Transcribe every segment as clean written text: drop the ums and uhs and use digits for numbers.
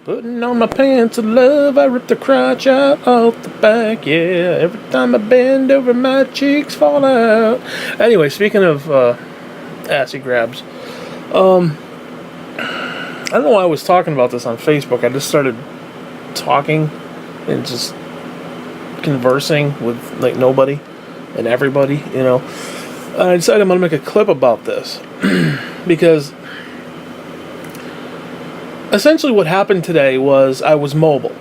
Putting on my pants of love, I rip the crotch out off the back, yeah. Every time I bend over, my cheeks fall out. Anyway, speaking of assy grabs, I don't know why I was talking about this on Facebook. I just started talking and just conversing with like nobody and everybody, you know. I decided I'm going to make a clip about this because essentially what happened today was I was mobile.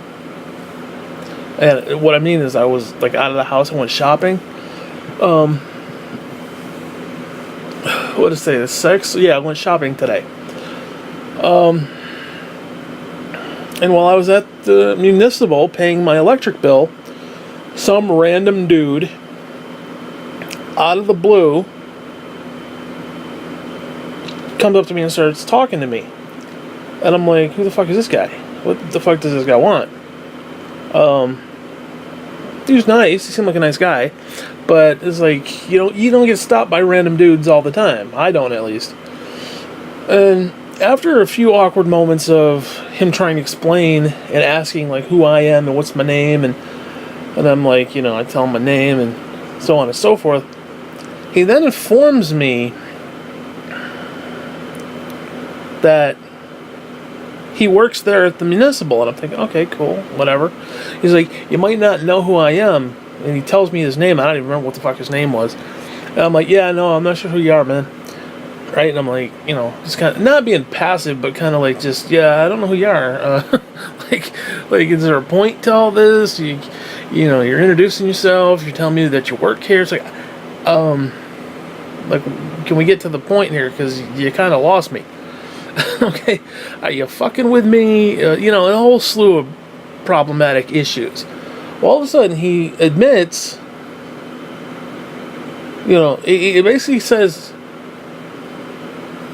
And what I mean is I was like out of the house and went shopping. What to say, the sex? Yeah, I went shopping today. And while I was at the municipal paying my electric bill, some random dude out of the blue comes up to me and starts talking to me. And I'm like, who the fuck is this guy? What the fuck does this guy want? He was nice. He seemed like a nice guy. But it's like, you don't get stopped by random dudes all the time. I don't, at least. And after a few awkward moments of him trying to explain and asking, like, who I am and what's my name, and I'm like, I tell him my name and so on and so forth, he then informs me that he works there at the municipal, and I'm thinking, okay, cool, whatever. He's like, you might not know who I am, and he tells me his name. I don't even remember what the fuck his name was. And I'm like, yeah, no, I'm not sure who you are, man. Right? And I'm like, just kind of not being passive, but kind of like just, yeah, I don't know who you are. Like, is there a point to all this? You're introducing yourself. You're telling me that you work here. It's like, can we get to the point here? Because you kind of lost me. Okay, are you fucking with me? A whole slew of problematic issues. Well, all of a sudden, he admits, it basically says,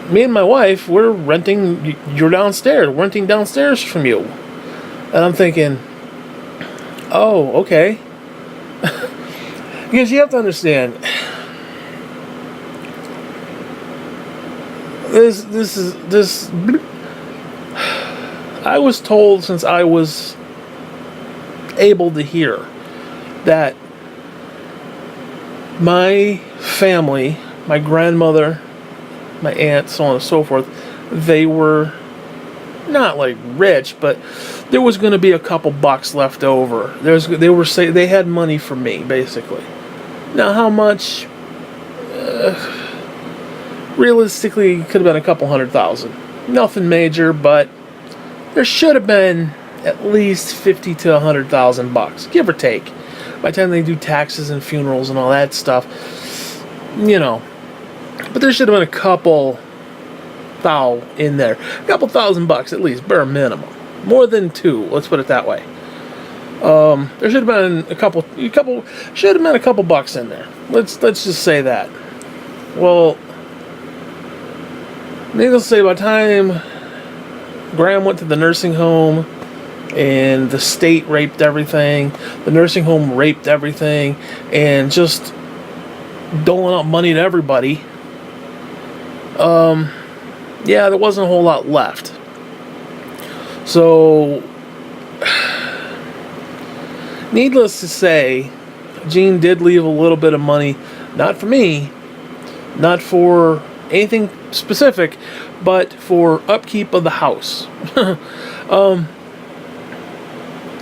me and my wife, we're renting downstairs from you. And I'm thinking, oh, okay. Because you have to understand, this I was told since I was able to hear that my family, my grandmother, my aunt, so on and so forth, they were not like rich, but there was going to be a couple bucks left over. They had money for me, basically. Now, how much? Realistically, it could have been a couple $100,000. Nothing major, but there should have been at least $50,000 to $100,000, give or take. By the time they do taxes and funerals and all that stuff, But there should have been a couple thou in there, a couple $1,000 at least, bare minimum. More than two. Let's put it that way. There should have been a couple bucks in there. Let's just say that. Well, needless to say, by the time Graham went to the nursing home and the state raped everything, the nursing home raped everything, and just doling out money to everybody, there wasn't a whole lot left. So, needless to say, Gene did leave a little bit of money, not for me, not for anything specific, but for upkeep of the house.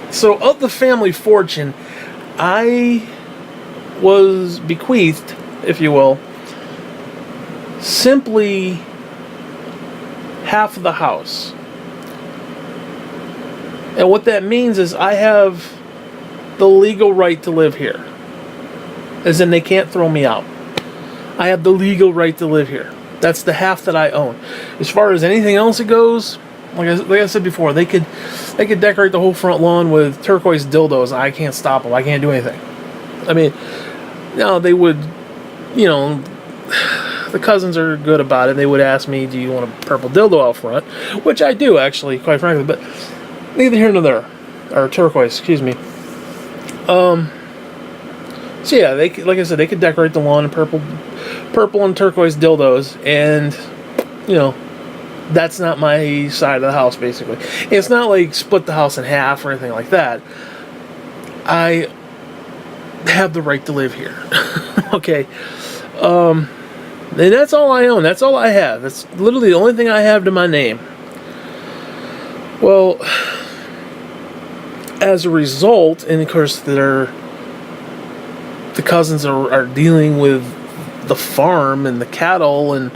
So of the family fortune, I was bequeathed, if you will, simply half of the house. And what that means is I have the legal right to live here. As in, they can't throw me out. I have the legal right to live here. That's the half that I own. As far as anything else it goes, like I said before, they could decorate the whole front lawn with turquoise dildos, and I can't stop them. I can't do anything. I mean, they would, the cousins are good about it. They would ask me, do you want a purple dildo out front? Which I do, actually, quite frankly, but neither here nor there. Or turquoise, excuse me. So yeah, like I said, they could decorate the lawn in purple and turquoise dildos, and That's not my side of the house, basically. It's not like split the house in half or anything like that. I have the right to live here. Okay. And that's all I own. That's all I have. That's literally the only thing I have to my name. Well, as a result, and of course, the cousins are dealing with the farm and the cattle and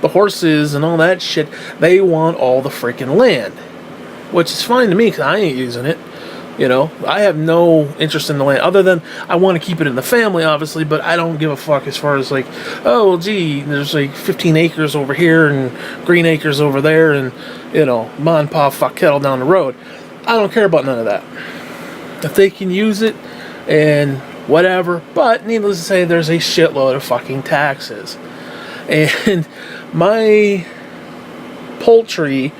the horses and all that shit. They want all the freaking land, which is fine to me because I ain't using it. You know, I have no interest in the land other than I want to keep it in the family, obviously, but I don't give a fuck as far as like, oh, well, gee, there's like 15 acres over here and green acres over there and, you know, ma and pa fuck kettle down the road. I don't care about none of that. If they can use it and whatever, but needless to say, there's a shitload of fucking taxes. And my poultry,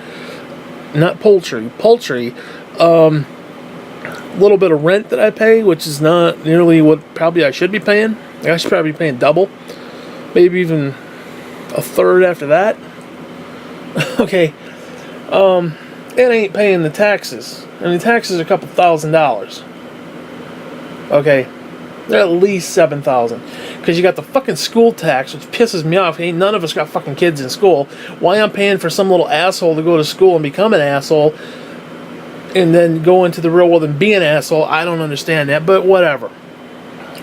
little bit of rent that I pay, which is not nearly what probably I should be paying. I should probably be paying double, maybe even a third after that. Okay, it ain't paying the taxes. And the taxes are a couple $1,000s. Okay, they're at least $7,000 because you got the fucking school tax, which pisses me off. Ain't none of us got fucking kids in school. Why I'm paying for some little asshole to go to school and become an asshole and then go into the real world and be an asshole, I don't understand that, but whatever.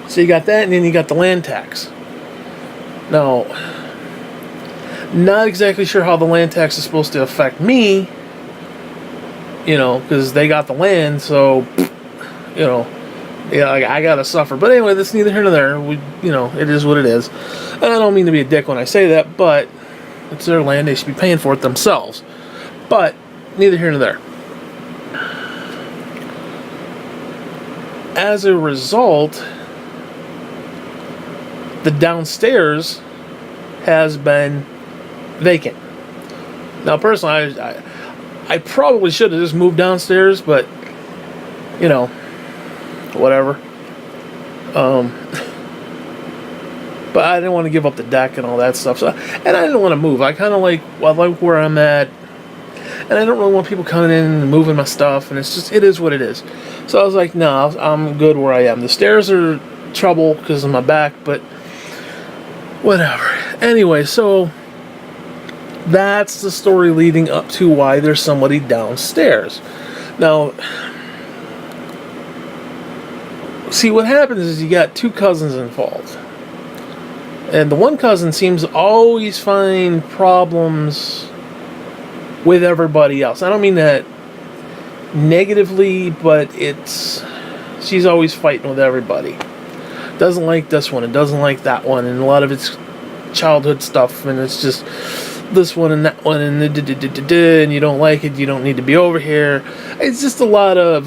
So you got that, and then you got the land tax. Now, not exactly sure how the land tax is supposed to affect me, you know, because they got the land, so, you know, yeah, I gotta suffer. But anyway, that's neither here nor there. You know, it is what it is. And I don't mean to be a dick when I say that, but it's their land, they should be paying for it themselves. But, neither here nor there. As a result, the downstairs has been vacant. Now, personally, I probably should have just moved downstairs, but, you know, whatever. But I didn't want to give up the deck and all that stuff. So, and I didn't want to move. I kind of like where I'm at. And I don't really want people coming in and moving my stuff. And it's just, it is what it is. So I was like, no, I'm good where I am. The stairs are trouble because of my back, but whatever. Anyway, so that's the story leading up to why there's somebody downstairs. Now, see, what happens is you got two cousins involved. And the one cousin seems to always find problems with everybody else. I don't mean that negatively, but she's always fighting with everybody. Doesn't like this one and doesn't like that one, and a lot of it's childhood stuff, and it's just this one and that one, and and you don't like it, you don't need to be over here. It's just a lot of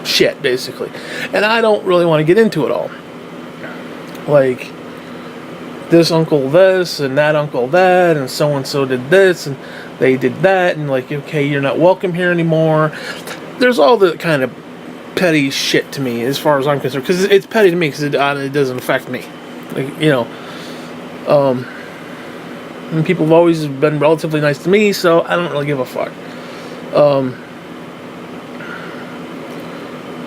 shit, basically. And I don't really want to get into it all. Like, this uncle this, and that uncle that, and so did this, and they did that, and like, okay, you're not welcome here anymore. There's all the kind of petty shit to me, as far as I'm concerned, because it's petty to me, because it doesn't affect me. Like, you know, and people have always been relatively nice to me, so I don't really give a fuck.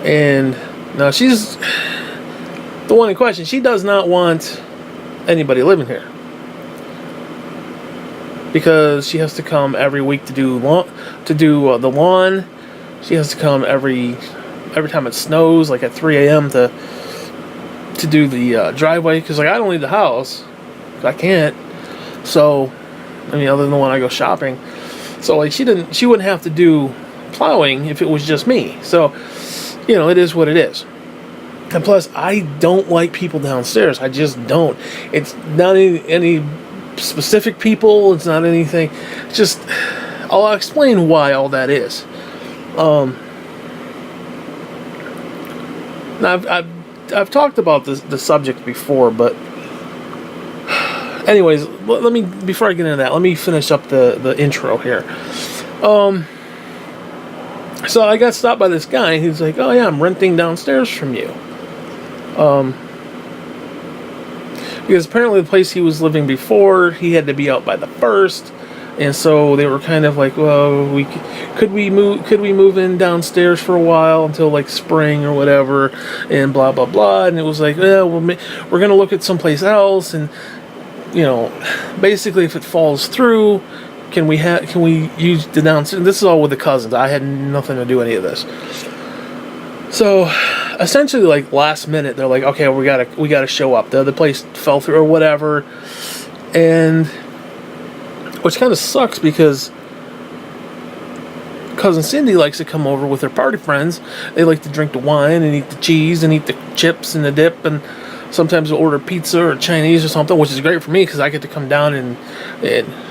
And now she's the one in question. She does not want anybody living here because she has to come every week to do the lawn. She has to come every time it snows, like at 3 a.m. to do the driveway, because like I don't leave the house, I can't. So I mean, other than when I go shopping, so like she wouldn't have to do plowing if it was just me. So, you know, it is what it is. And plus, I don't like people downstairs. I just don't. It's not any specific people. It's not anything. It's just, I'll explain why all that is. Now, I've talked about the subject before, but anyways, let me, before I get into that, let me finish up the intro here. So I got stopped by this guy. He's like, "Oh yeah, I'm renting downstairs from you." because apparently the place he was living before, he had to be out by the 1st. And so they were kind of like, well, could we move in downstairs for a while until like spring or whatever, and blah blah blah. And it was like, well, we're gonna look at someplace else, and basically if it falls through, can we use the downstairs? This is all with the cousins. I had nothing to do any of this. So essentially, like last minute, they're like, okay, we gotta show up. The other place fell through or whatever, and. Which kind of sucks because Cousin Cindy likes to come over with her party friends. They like to drink the wine and eat the cheese and eat the chips and the dip, and sometimes they'll order pizza or Chinese or something, which is great for me because I get to come down and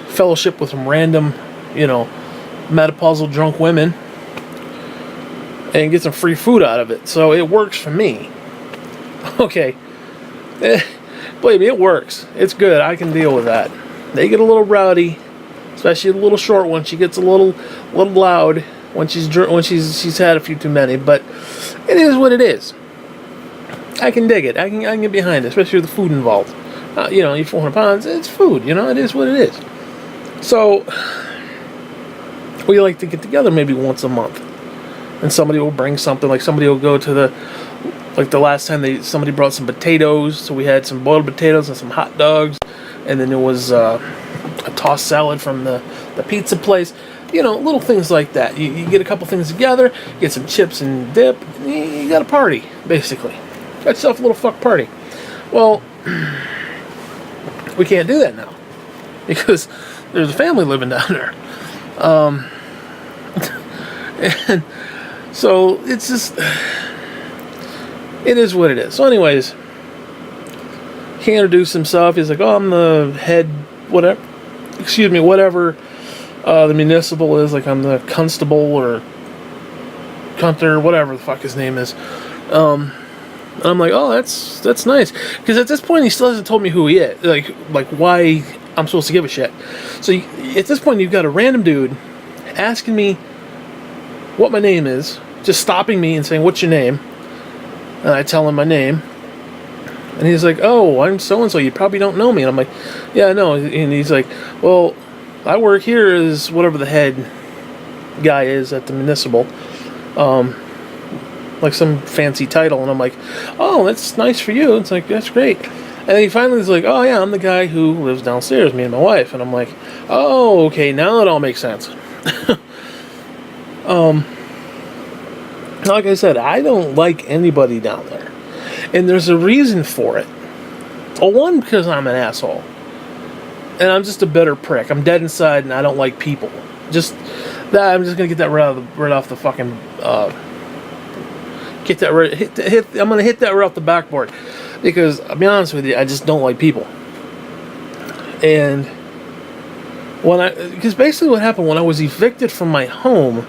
fellowship with some random, menopausal drunk women and get some free food out of it. So it works for me. Okay. Believe me, it works. It's good. I can deal with that. They get a little rowdy, especially the little short one. She gets a little loud when she's had a few too many. But it is what it is. I can dig it. I can get behind it, especially with the food involved. You 400 pounds, it's food. It is what it is. So we like to get together maybe once a month, and somebody will bring something. Like somebody will go to the last time somebody brought some potatoes, so we had some boiled potatoes and some hot dogs. And then there was a tossed salad from the pizza place. Little things like that. You get a couple things together, get some chips and dip, and you got a party, basically. Got yourself a little fuck party. Well, we can't do that now because there's a family living down there. And so it's just, it is what it is. So anyways, he introduced himself. He's like, oh, I'm the head, whatever, the municipal is. Like, I'm the constable or Hunter, whatever the fuck his name is. And I'm like, oh, that's nice. Because at this point, he still hasn't told me who he is. Like why I'm supposed to give a shit. So at this point, you've got a random dude asking me what my name is, just stopping me and saying, what's your name? And I tell him my name. And he's like, oh, I'm so-and-so. You probably don't know me. And I'm like, yeah, I know. And he's like, well, I work here as whatever the head guy is at the municipal. Like some fancy title. And I'm like, oh, that's nice for you. It's like, that's great. And then he finally is like, oh, yeah, I'm the guy who lives downstairs, me and my wife. And I'm like, oh, okay, now it all makes sense. Like I said, I don't like anybody down there. And there's a reason for it. Well, one, because I'm an asshole. And I'm just a bitter prick. I'm dead inside and I don't like people. I'm just going to get that right off the fucking... I'm going to hit that right off the backboard. Because, I'll be honest with you, I just don't like people. And... Because basically what happened when I was evicted from my home...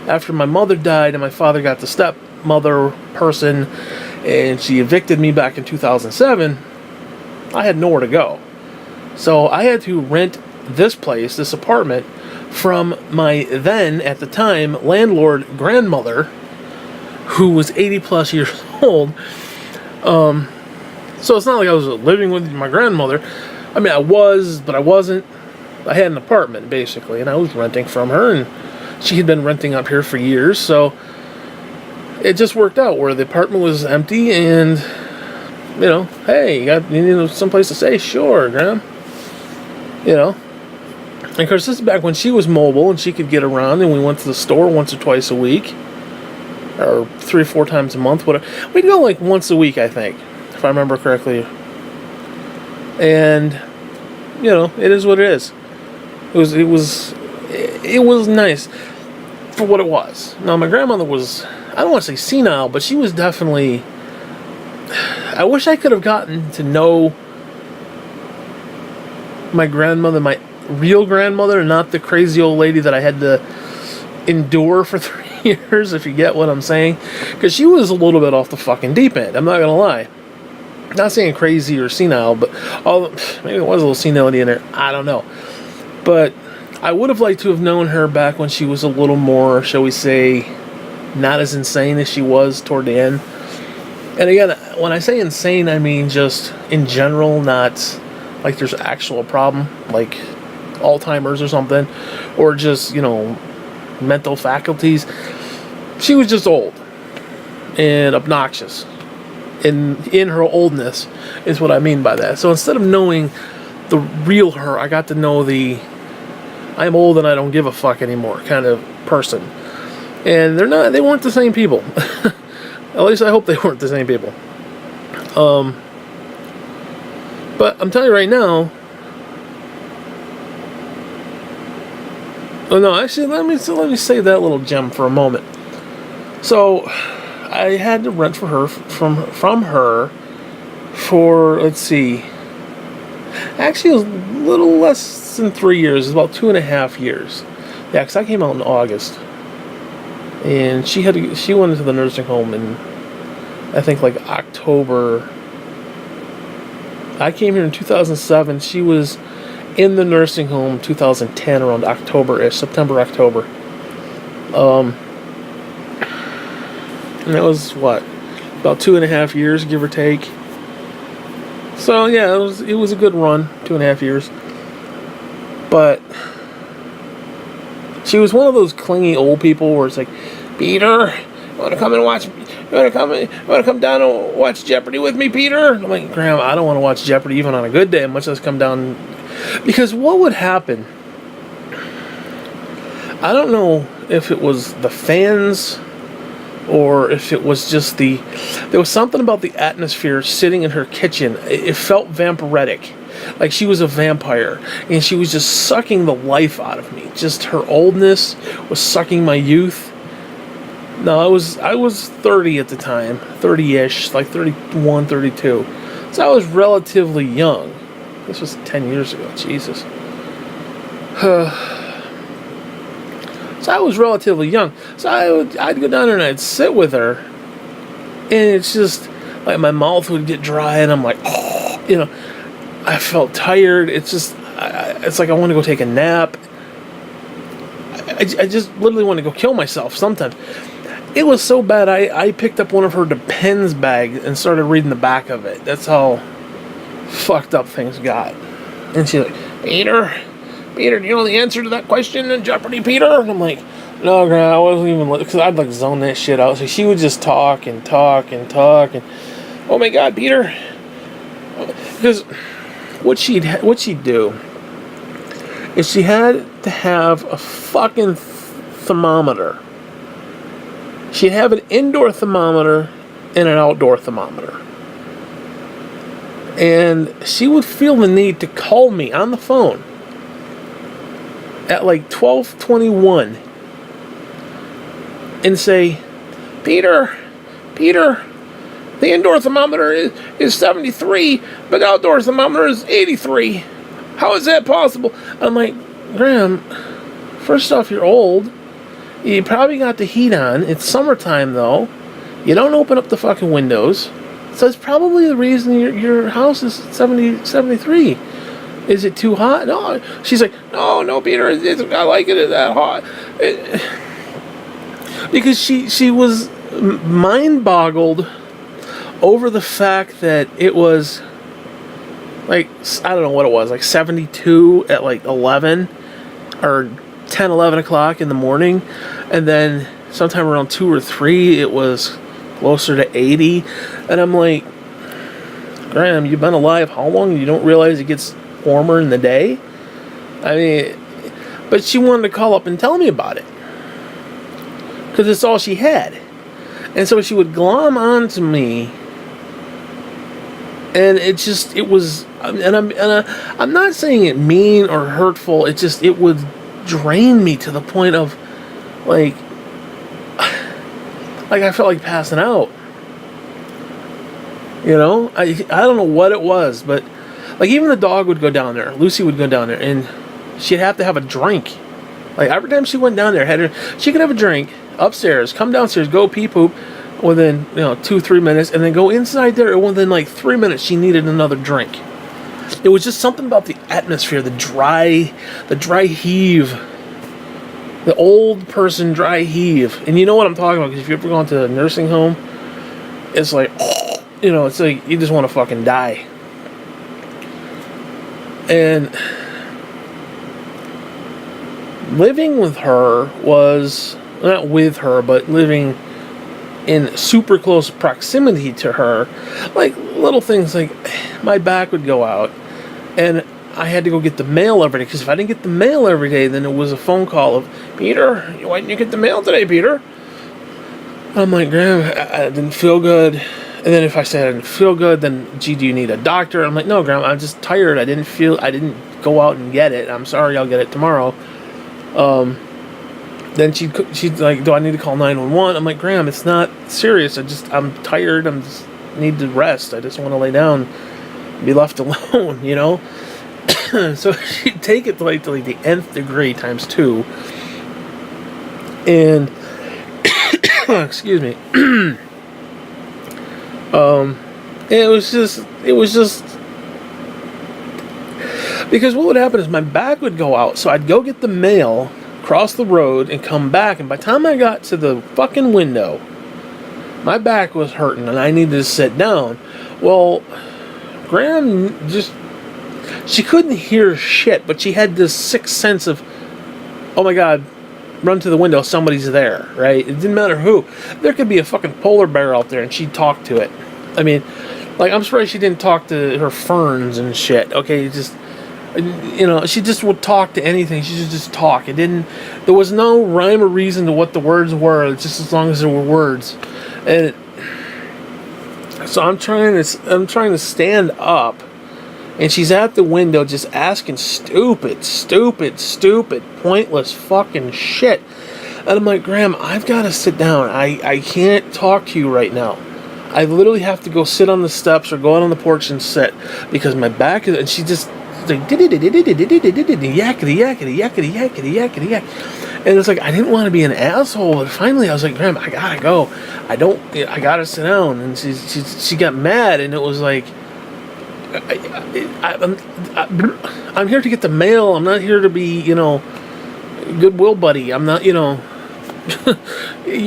After my mother died and my father got the stepmother person... And she evicted me back in 2007, I had nowhere to go. So I had to rent this apartment, from my then, at the time, landlord grandmother, who was 80 plus years old. So it's not like I was living with my grandmother. I mean, I was, but I wasn't. I had an apartment, basically, and I was renting from her, and she had been renting up here for years, so... It just worked out where the apartment was empty and, hey, you need someplace to stay? Sure, Graham. And of course, this is back when she was mobile and she could get around, and we went to the store once or twice a week, or 3 or 4 times a month, whatever. We'd go like once a week, I think, if I remember correctly. And, it is what it is. It was nice for what it was. Now, my grandmother was... I don't want to say senile, but she was definitely... I wish I could have gotten to know my grandmother, my real grandmother, and not the crazy old lady that I had to endure for 3 years, if you get what I'm saying. Because she was a little bit off the fucking deep end, I'm not going to lie. Not saying crazy or senile, but maybe it was a little senility in there. I don't know. But I would have liked to have known her back when she was a little more, shall we say... not as insane as she was toward the end. And again, when I say insane, I mean just in general, not like there's an actual problem, like Alzheimer's or something, or just, mental faculties. She was just old and obnoxious. In her oldness is what I mean by that. So instead of knowing the real her, I got to know the I'm old and I don't give a fuck anymore kind of person. And they weren't the same people. At least I hope they weren't the same people. But I'm telling you right now. Oh no, actually, let me save that little gem for a moment. So, I had to rent for her from her for, let's see. Actually, it was a little less than 3 years. It was about 2.5 years. Yeah, because I came out in August. And she went into the nursing home in, I think, like October. I came here in 2007. She was in the nursing home 2010, around October-ish, September, October. And that was, what, about 2.5 years, give or take. So, yeah, it was a good run, 2.5 years. But she was one of those clingy old people where it's like, Peter, you want to come down and watch Jeopardy with me, Peter? I'm like, Graham, I don't want to watch Jeopardy even on a good day, much less come down. Because what would happen, I don't know if it was the fans or if it was just there was something about the atmosphere sitting in her kitchen. It felt vampiric. Like she was a vampire, and she was just sucking the life out of me. Just her oldness was sucking my youth. No, I was 30 at the time, 30-ish, like 31, 32. So I was relatively young. This was 10 years ago, Jesus. So I was relatively young. So I'd go down there and I'd sit with her, and it's just like my mouth would get dry, and I'm like, oh, I felt tired. It's just, it's like I want to go take a nap. I just literally want to go kill myself sometimes. It was so bad, I picked up one of her Depends bags and started reading the back of it. That's how fucked up things got. And she's like, Peter, do you know the answer to that question in Jeopardy, Peter? And I'm like, no, Grandma, I wasn't even, because I'd like zone that shit out. So she would just talk and talk and talk, and oh my God, Peter. Because what she'd do is she had to have a fucking thermometer. She'd have an indoor thermometer and an outdoor thermometer. And she would feel the need to call me on the phone at like 12:21 and say, Peter, the indoor thermometer is 73, but the outdoor thermometer is 83. How is that possible? I'm like, Graham, first off, you're old. You probably got the heat on. It's summertime, though. You don't open up the fucking windows. So it's probably the reason your house is 73. Is it too hot? No. She's like, no, Peter, I like it that hot. Because she was mind-boggled over the fact that it was, like, I don't know what it was, like 72 at like 11 or 10, 11 o'clock in the morning. And then sometime around 2 or 3, it was closer to 80. And I'm like, Graham, you've been alive how long? You don't realize it gets warmer in the day? I mean, but she wanted to call up and tell me about it, because it's all she had. And so she would glom onto me, and it was, and I'm not saying it mean or hurtful. It would drain me to the point of, like I felt like passing out. I don't know what it was, but like even the dog would go down there. Lucy would go down there, and she'd have to have a drink. Like every time she went down there, she could have a drink upstairs, come downstairs, go pee poop within 2-3 minutes, and then go inside there, and within like 3 minutes she needed another drink. It was just something about the atmosphere, the dry heave, the old person dry heave. And you know what I'm talking about, because if you've ever gone to a nursing home, it's like, it's like you just want to fucking die. And living with her was, not with her, but living in super close proximity to her, like little things like my back would go out and I had to go get the mail every day, because if I didn't get the mail every day, then it was a phone call of, Peter, why didn't you get the mail today, Peter? I'm like, Graham, I didn't feel good. And then if I said I didn't feel good, then, gee, do you need a doctor? I'm like, no, Graham, I'm just tired. I didn't go out and get it. I'm sorry, I'll get it tomorrow. Then she'd like, do I need to call 911? I'm like, Graham, it's not serious. I'm tired. Need to rest. I just want to lay down, be left alone, So she'd take it to like the nth degree times 2. And excuse me. It was just because what would happen is my back would go out, so I'd go get the mail, cross the road, and come back, and by the time I got to the fucking window, my back was hurting and I needed to sit down. Well, Graham she couldn't hear shit, but she had this sixth sense of, oh my God, run to the window, somebody's there, right? It didn't matter who. There could be a fucking polar bear out there and she'd talk to it. I mean, like, I'm surprised she didn't talk to her ferns and shit. Okay, she just would talk to anything. She should just talk. There was no rhyme or reason to what the words were, just as long as there were words. And so I'm trying to stand up, and she's at the window just asking stupid, pointless fucking shit. And I'm like, Graham, I've got to sit down. I can't talk to you right now. I literally have to go sit on the steps or go out on the porch and sit, because my back is, and she just like yakety yak. And it's like, I didn't want to be an asshole, but finally I was like, Graham, I gotta go. I gotta sit down. And she got mad, and it was like, I'm here to get the mail. I'm not here to be, goodwill buddy. I'm not, you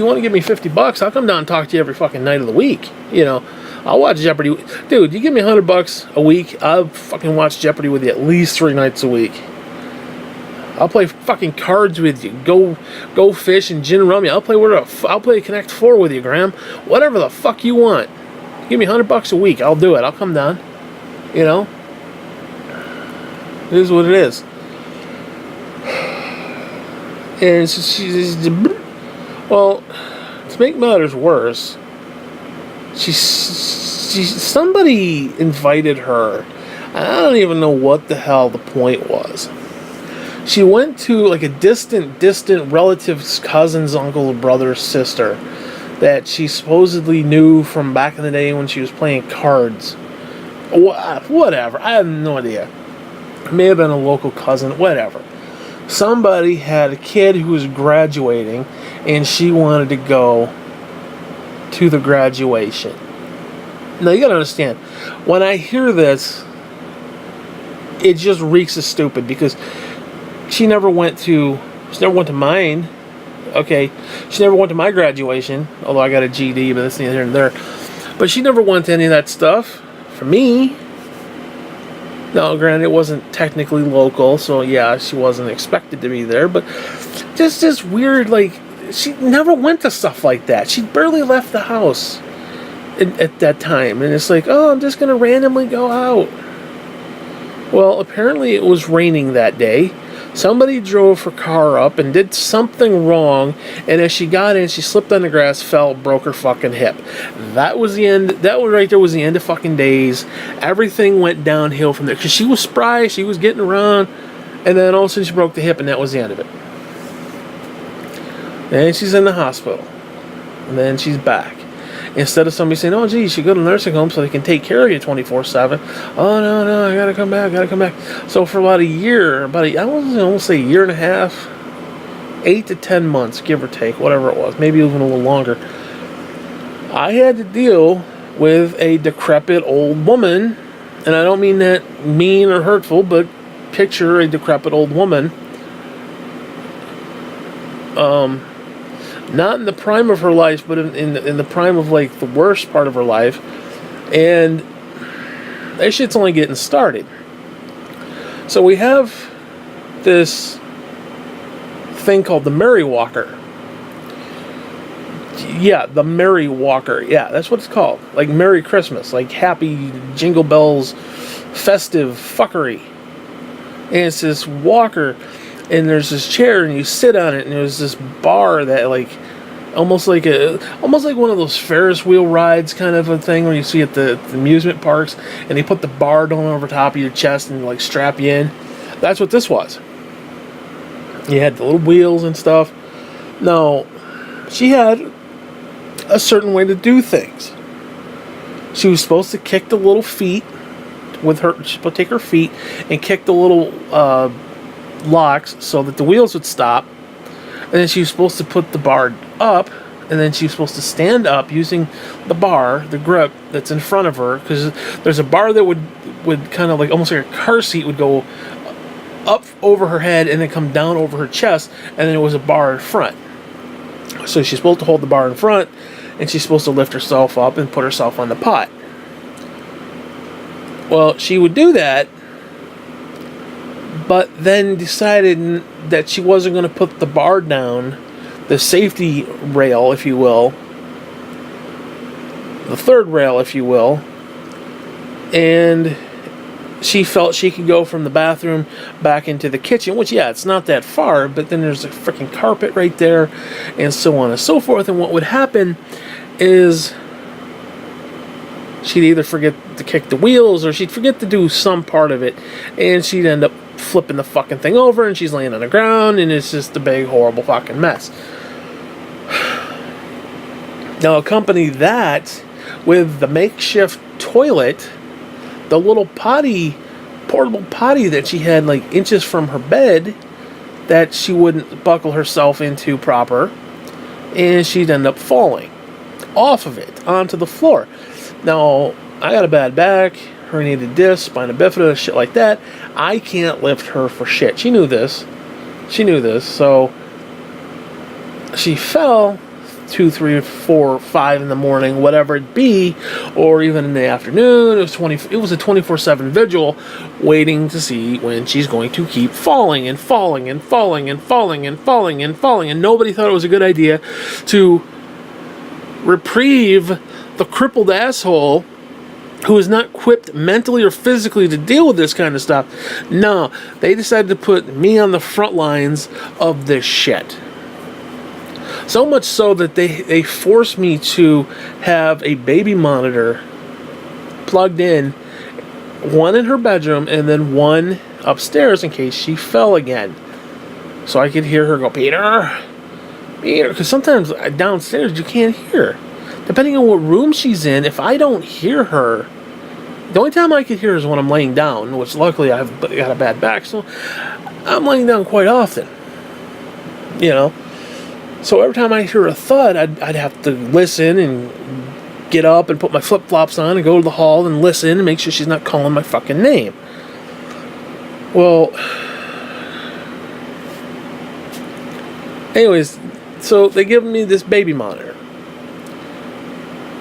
want to give me $50? I'll come down and talk to you every fucking night of the week. I'll watch Jeopardy. Dude, you give me $100 a week, I'll fucking watch Jeopardy with you at least 3 nights a week. I'll play fucking cards with you. Go fish and gin rummy. I'll play Connect 4 with you, Graham. Whatever the fuck you want. Give me $100 a week. I'll do it. I'll come down. It is what it is. And well, to make matters worse, somebody invited her. I don't even know what the hell the point was. She went to like a distant relative's cousin's uncle, brother's sister that she supposedly knew from back in the day when she was playing cards. Whatever. I have no idea. It may have been a local cousin, whatever. Somebody had a kid who was graduating, and she wanted to go to the graduation. Now, you gotta understand, when I hear this, it just reeks of stupid, because she never went to mine. Okay, she never went to my graduation, although I got a GED, but that's neither here nor there. But she never went to any of that stuff. For me, now granted, it wasn't technically local, so yeah, she wasn't expected to be there, but just this weird, like, she never went to stuff like that. She barely left the house at that time, and it's like, oh, I'm just going to randomly go out. Well, apparently it was raining that day. Somebody drove her car up and did something wrong, and as she got in, she slipped on the grass, fell, broke her fucking hip. That was the end. That was right there was the end of fucking days. Everything went downhill from there, because she was spry, she was getting around, and then all of a sudden she broke the hip, and that was the end of it. And she's in the hospital, and then she's back. Instead of somebody saying, oh, gee, you should go to the nursing home so they can take care of you 24/7. Oh, no, I gotta come back. So for about a year, I won't say a year and a half, 8 to 10 months, give or take, whatever it was, maybe even a little longer, I had to deal with a decrepit old woman, and I don't mean that mean or hurtful, but picture a decrepit old woman, not in the prime of her life, but in the prime of like the worst part of her life, And that shit's only getting started. So we have this thing called the Merry Walker. Yeah, the Merry Walker. Yeah, that's what it's called. Like Merry Christmas. Like happy Jingle Bells festive fuckery. And it's this walker, and there's this chair, and you sit on it, and there's this bar that like almost like one of those Ferris wheel rides kind of a thing when you see at the amusement parks, and they put the bar down over top of your chest and like strap you in. That's what this was. You had the little wheels and stuff. Now, she had a certain way to do things. She was supposed to kick the little feet with her. She's supposed to take her feet and kick the little locks so that the wheels would stop. And then she was supposed to put the bar up, and then she was supposed to stand up using the bar, the grip that's in front of her, because there's a bar that would kind of like almost like a car seat would go up over her head and then come down over her chest, and then it was a bar in front. So she's supposed to hold the bar in front, and she's supposed to lift herself up and put herself on the pot. Well, she would do that, but then decided that she wasn't going to put the bar down, the safety rail, if you will, the third rail, if you will, and she felt she could go from the bathroom back into the kitchen, which, yeah, it's not that far, but then there's a freaking carpet right there, and so on and so forth. And what would happen is she'd either forget to kick the wheels, or she'd forget to do some part of it, and she'd end up flipping the fucking thing over, and she's laying on the ground, and it's just a big, horrible fucking mess. Now, accompany that with the makeshift toilet, the little portable potty that she had like inches from her bed that she wouldn't buckle herself into proper, and she'd end up falling off of it onto the floor. Now, I got a bad back, herniated disc, spina bifida, shit like that. I can't lift her for shit. She knew this, so she fell 2, 3, 4, 5 in the morning, whatever it be, or even in the afternoon. It was a 24/7 vigil, waiting to see when she's going to keep falling and falling and falling and falling and falling and falling. And nobody thought it was a good idea to reprieve the crippled asshole who is not equipped mentally or physically to deal with this kind of stuff. No, they decided to put me on the front lines of this shit. So much so that they forced me to have a baby monitor plugged in, one in her bedroom and then one upstairs in case she fell again. So I could hear her go, Peter, because sometimes downstairs you can't hear her. Depending on what room she's in, if I don't hear her, the only time I can hear her is when I'm laying down, which luckily I've got a bad back, so I'm laying down quite often. You know? So every time I hear a thud, I'd have to listen and get up and put my flip-flops on and go to the hall and listen and make sure she's not calling my fucking name. Well, anyways, so they give me this baby monitor.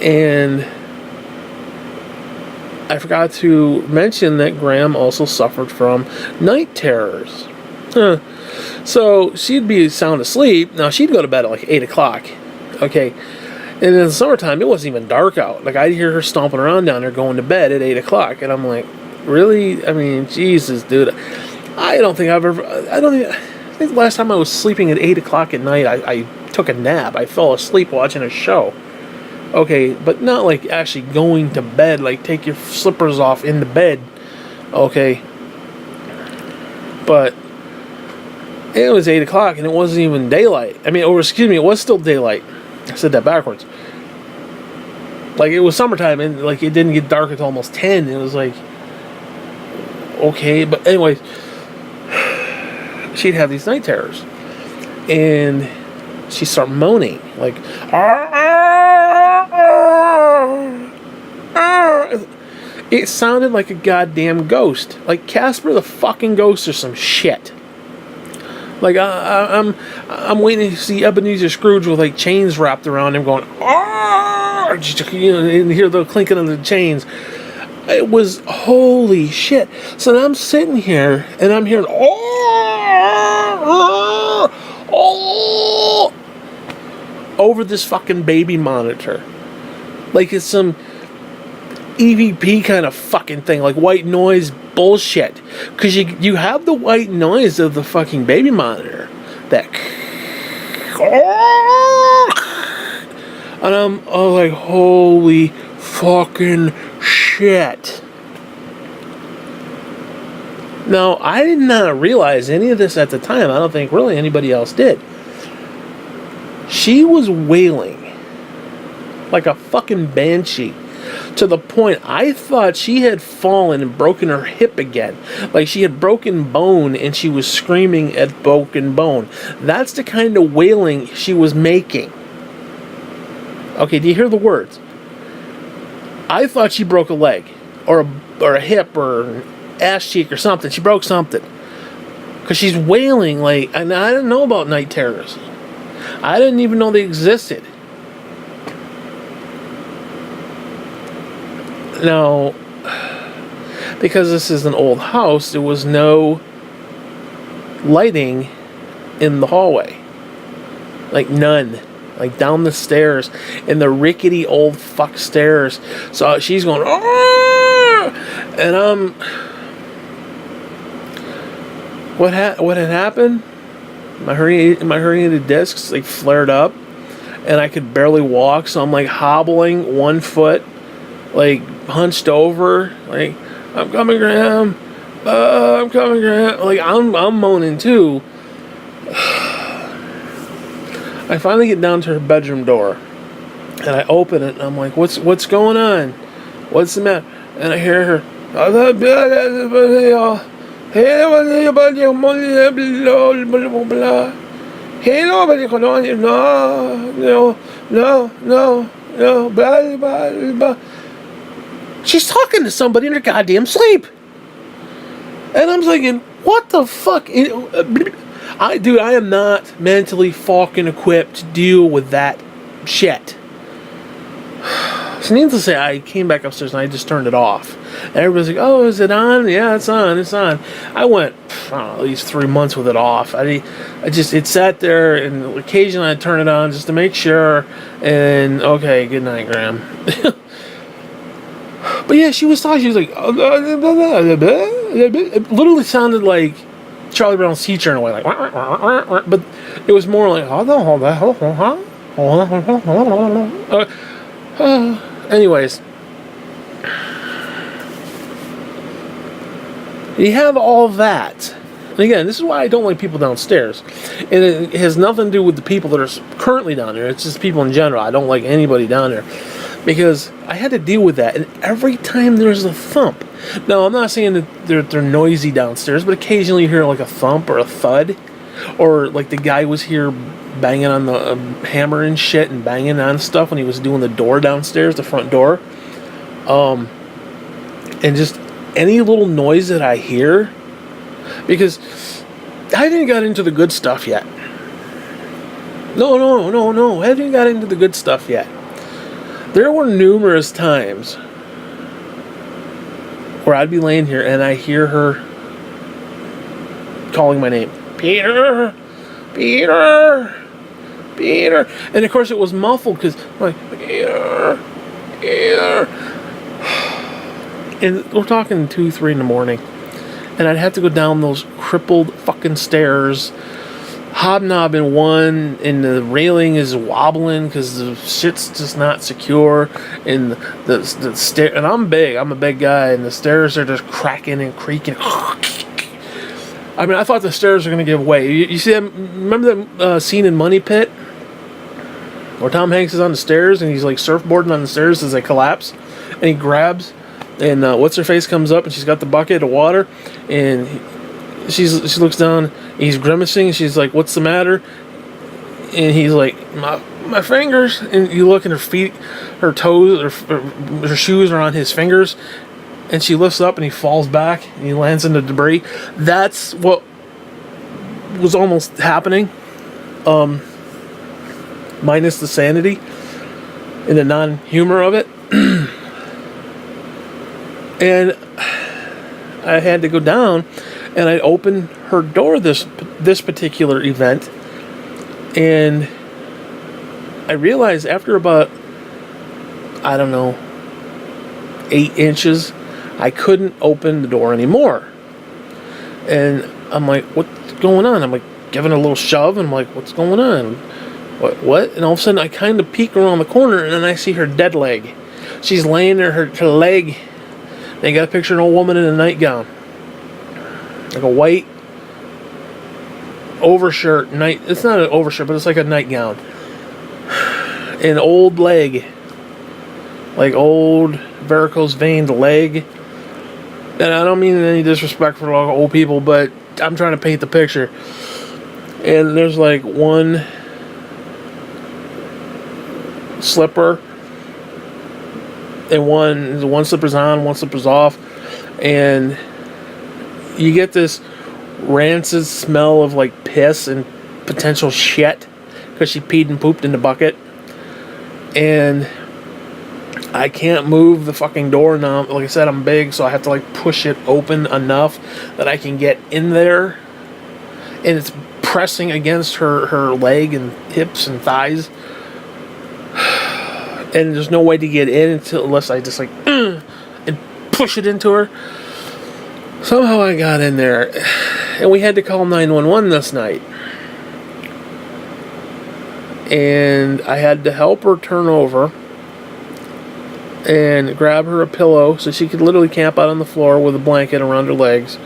And I forgot to mention that Graham also suffered from night terrors. So she'd be sound asleep. Now, she'd go to bed at like 8 o'clock. Okay. And in the summertime, it wasn't even dark out. Like, I'd hear her stomping around down there going to bed at 8 o'clock. And I'm like, really? I mean, Jesus, dude. I think the last time I was sleeping at 8 o'clock at night, I took a nap. I fell asleep watching a show. Okay, but not like actually going to bed. Like, take your slippers off in the bed. Okay. But it was 8 o'clock and it wasn't even daylight. I mean, it was still daylight. I said that backwards. Like, it was summertime and like it didn't get dark until almost 10. It was like, okay, but anyways, she'd have these night terrors. And she'd start moaning. Like, it sounded like a goddamn ghost. Like Casper the fucking Ghost or some shit. Like, I'm waiting to see Ebenezer Scrooge with like chains wrapped around him going, you know, and hear the clinking of the chains. It was holy shit. So now I'm sitting here and I'm hearing over this fucking baby monitor, like it's some EVP kind of fucking thing, like white noise bullshit. Because you have the white noise of the fucking baby monitor, that, and I'm like, holy fucking shit. Now, I did not realize any of this at the time. I don't think really anybody else did. She was wailing like a fucking banshee, to the point I thought she had fallen and broken her hip again. Like she had broken bone and she was screaming at broken bone. That's the kind of wailing she was making. Okay, do you hear the words? I thought she broke a leg or a hip or an ass cheek or something. She broke something. Because she's wailing like, and I didn't know about night terrors. I didn't even know they existed. Now, because this is an old house, there was no lighting in the hallway. Like none. Like down the stairs, in the rickety old fuck stairs. So she's going, Aah! And what had happened? My herniated discs, like flared up, and I could barely walk. So I'm like hobbling, one foot, like hunched over, like I'm coming, Graham. I'm coming, Graham. Like I'm moaning too. I finally get down to her bedroom door, and I open it, and I'm like, "What's going on? What's the matter?" And I hear her, no. She's talking to somebody in her goddamn sleep, and I'm thinking, "What the fuck?" I am not mentally fucking equipped to deal with that shit. So needless to say, I came back upstairs and I just turned it off. And everybody's like, "Oh, is it on?" "Yeah, it's on. It's on." I went, I don't know, at least 3 months with it off. It sat there, and occasionally I'd turn it on just to make sure. And okay, good night, Graham. But yeah, she was talking. She was like, it literally sounded like Charlie Brown's teacher in a way, like, but it was more like, anyways, you have all that. And again, this is why I don't like people downstairs. And it has nothing to do with the people that are currently down there. It's just people in general. I don't like anybody down there. Because I had to deal with that. And every time there's a thump. Now, I'm not saying that they're noisy downstairs, but occasionally you hear like a thump or a thud. Or like the guy was here banging on the hammer and shit and banging on stuff when he was doing the door downstairs, the front door. And just any little noise that I hear. Because I haven't got into the good stuff yet. No. I haven't got into the good stuff yet. There were numerous times where I'd be laying here and I hear her calling my name. Peter. And of course it was muffled because I'm like, Peter. And we're talking 2, 3 in the morning. And I'd have to go down those crippled fucking stairs, hobnobbing one, and the railing is wobbling because the shit's just not secure, and the stair. And I'm a big guy, and the stairs are just cracking and creaking. I mean, I thought the stairs were gonna give way. You see that? Remember that scene in Money Pit where Tom Hanks is on the stairs and he's like surfboarding on the stairs as they collapse, and he grabs. And what's her face comes up and she's got the bucket of water, and she looks down. And he's grimacing. And she's like, "What's the matter?" And he's like, "My fingers." And you look, and her feet, her toes, her shoes are on his fingers. And she lifts up, and he falls back, and he lands in the debris. That's what was almost happening, minus the sanity. in the non-humor of it. And I had to go down, and I opened her door this particular event, and I realized after about, I don't know, 8 inches, I couldn't open the door anymore. And I'm like, what's going on? I'm like giving it a little shove, and I'm like, what's going on? What? And all of a sudden I kind of peek around the corner, and then I see her dead leg. She's laying there, her leg. They got a picture of an old woman in a nightgown. Like a white overshirt. It's not an overshirt, but it's like a nightgown. An old leg. Like old varicose veined leg. And I don't mean any disrespect for old people, but I'm trying to paint the picture. And there's like one slipper, and one slipper's on, one slipper's off, and you get this rancid smell of like piss and potential shit because she peed and pooped in the bucket. And I can't move the fucking door now. Like I said, I'm big, so I have to like push it open enough that I can get in there, and it's pressing against her leg and hips and thighs, and there's no way to get in unless I just like and push it into her. Somehow I got in there, and we had to call 911 this night, and I had to help her turn over and grab her a pillow so she could literally camp out on the floor with a blanket around her legs.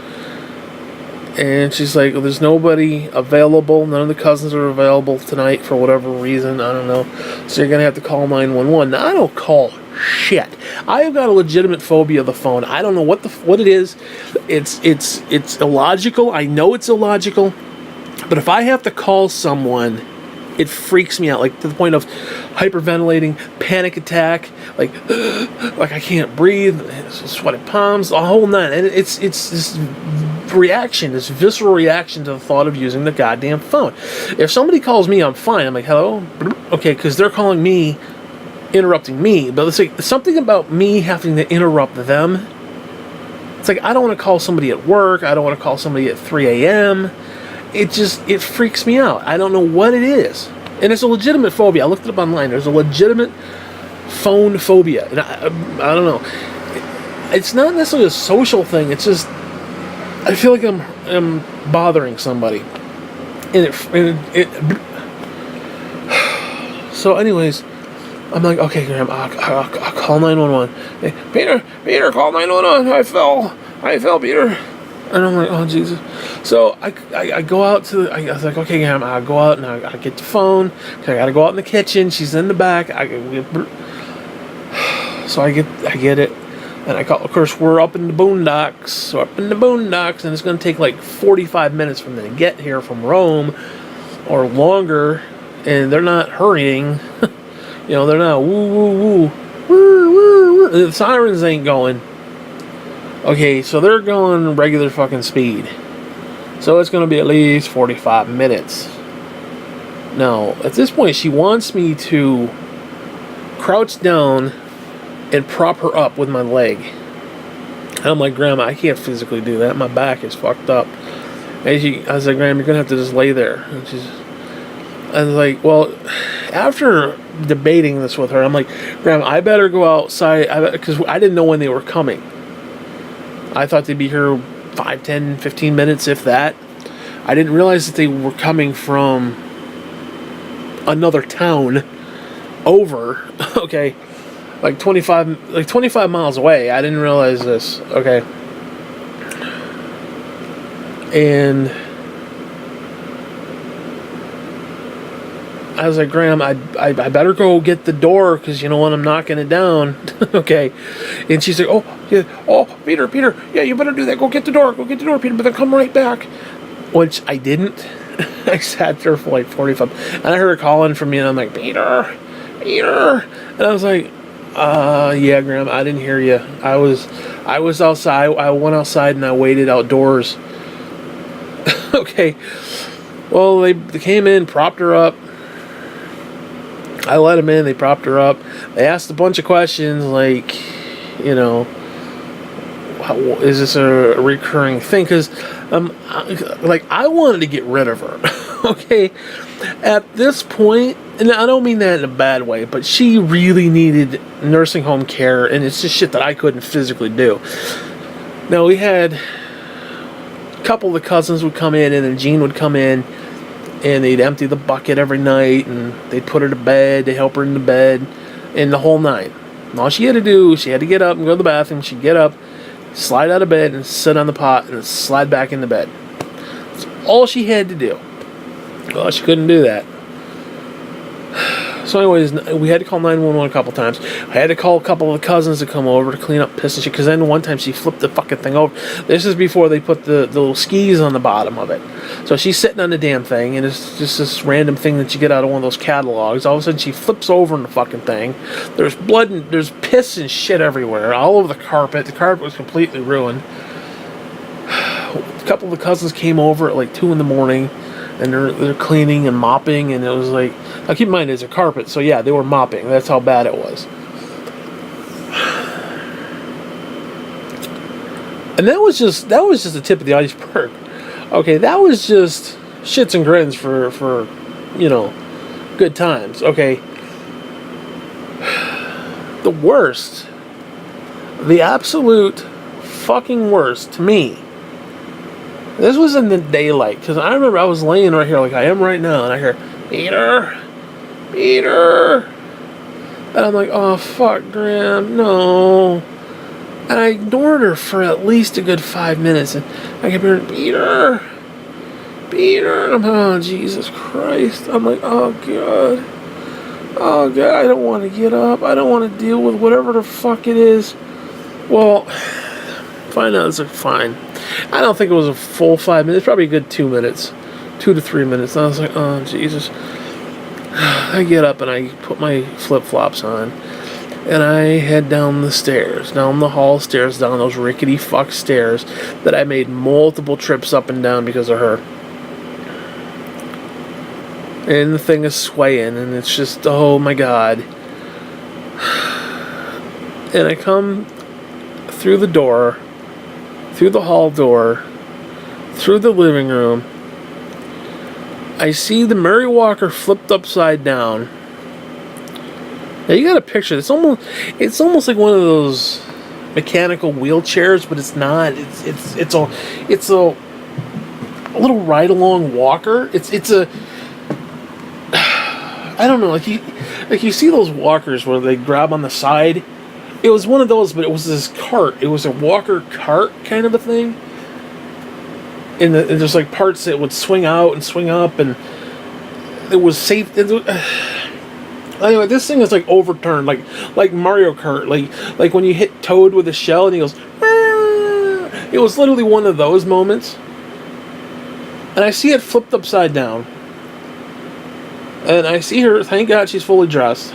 And she's like, well, there's nobody available. None of the cousins are available tonight for whatever reason. I don't know. So you're going to have to call 911. Now, I don't call shit. I have got a legitimate phobia of the phone. I don't know what it is. It's illogical. I know it's illogical. But if I have to call someone, it freaks me out, like to the point of hyperventilating, panic attack, like I can't breathe, sweaty palms, the whole nine. And it's this reaction, this visceral reaction to the thought of using the goddamn phone. If somebody calls me, I'm fine. I'm like, hello? Okay, because they're calling me, interrupting me. But it's like something about me having to interrupt them. It's like I don't want to call somebody at work. I don't want to call somebody at 3 a.m. It freaks me out. I don't know what it is. And it's a legitimate phobia. I looked it up online. There's a legitimate phone phobia. And I don't know. It's not necessarily a social thing. It's just, I feel like I'm bothering somebody. And it so anyways, I'm like, okay, Graham, I'll call 911. Hey, Peter, call 911. I fell, Peter. And I'm like, oh, Jesus. So I go out to, I was like, okay, Graham, I'll go out and I get the phone. I got to go out in the kitchen. She's in the back. So I get it. And I call, of course, we're up in the boondocks. So up in the boondocks, and it's going to take like 45 minutes for them to get here from Rome or longer. And they're not hurrying. You know, they're not woo. The sirens ain't going. Okay, so they're going regular fucking speed. So it's going to be at least 45 minutes. Now, at this point, she wants me to crouch down and prop her up with my leg. And I'm like, Grandma, I can't physically do that. My back is fucked up. And I was like, Grandma, you're going to have to just lay there. And I was like, well, after debating this with her, I'm like, Grandma, I better go outside, because I didn't know when they were coming. I thought they'd be here 5, 10, 15 minutes, if that. I didn't realize that they were coming from another town over, okay, like 25 miles away. I didn't realize this, okay. And I was like, Graham, I better go get the door, because you know what, I'm knocking it down. Okay. And she's like, Peter, yeah, you better do that. Go get the door, Peter, but then come right back. Which I didn't. I sat there for like 45. And I heard her calling for me, and I'm like, Peter. And I was like, yeah, Graham, I didn't hear you. I was outside. I went outside and I waited outdoors. Okay. Well, they came in, propped her up. I let them in. They propped her up. They asked a bunch of questions like, you know, is this a recurring thing? Because, I wanted to get rid of her. Okay, at this point, and I don't mean that in a bad way, but she really needed nursing home care, and it's just shit that I couldn't physically do. Now, we had a couple of the cousins would come in, and then Jean would come in, and they'd empty the bucket every night, and they'd put her to bed, they'd help her into bed, and the whole night. And all she had to do, she had to get up and go to the bathroom. She'd get up, slide out of bed, and sit on the pot, and slide back into bed. That's all she had to do. Well, she couldn't do that. So anyways, we had to call 911 a couple times. I had to call a couple of the cousins to come over to clean up piss and shit, because then one time she flipped the fucking thing over. This is before they put the little skis on the bottom of it. So she's sitting on the damn thing, and it's just this random thing that you get out of one of those catalogs. All of a sudden she flips over in the fucking thing. There's blood and there's piss and shit everywhere, all over the carpet. The carpet was completely ruined. A couple of the cousins came over at like 2 in the morning, and they're cleaning and mopping, and it was like, now keep in mind it's a carpet, so yeah, they were mopping. That's how bad it was. And that was just the tip of the iceberg. Okay, that was just shits and grins for you know, good times. Okay. The worst, the absolute fucking worst to me, this was in the daylight, because I remember I was laying right here like I am right now, and I hear, Peter, Peter. And I'm like, oh, fuck, Graham, no. And I ignored her for at least a good 5 minutes, and I kept hearing, Peter, Peter. And I'm like, oh, Jesus Christ. I'm like, oh, God. Oh, God, I don't want to get up. I don't want to deal with whatever the fuck it is. Well, find out, it's like, fine. I don't think it was a full 5 minutes, probably a good 2 minutes, 2 to 3 minutes. And I was like, oh, Jesus. I get up and I put my flip-flops on, and I head down the stairs, down the hall stairs, down those rickety fuck stairs that I made multiple trips up and down because of her. And the thing is swaying, and it's just, oh my God. And I come through the door, through the hall door, through the living room. I see the Mary Walker flipped upside down. Now you got a picture. It's almost like one of those mechanical wheelchairs, but it's not. It's a little ride-along walker. It's a, I don't know, like you see those walkers where they grab on the side. It was one of those, but it was this cart. It was a walker cart kind of a thing. And there's like parts that would swing out and swing up, and it was safe. Anyway, this thing is like overturned, like Mario Kart, like when you hit Toad with a shell and he goes. Arr! It was literally one of those moments, and I see it flipped upside down, and I see her. Thank God she's fully dressed,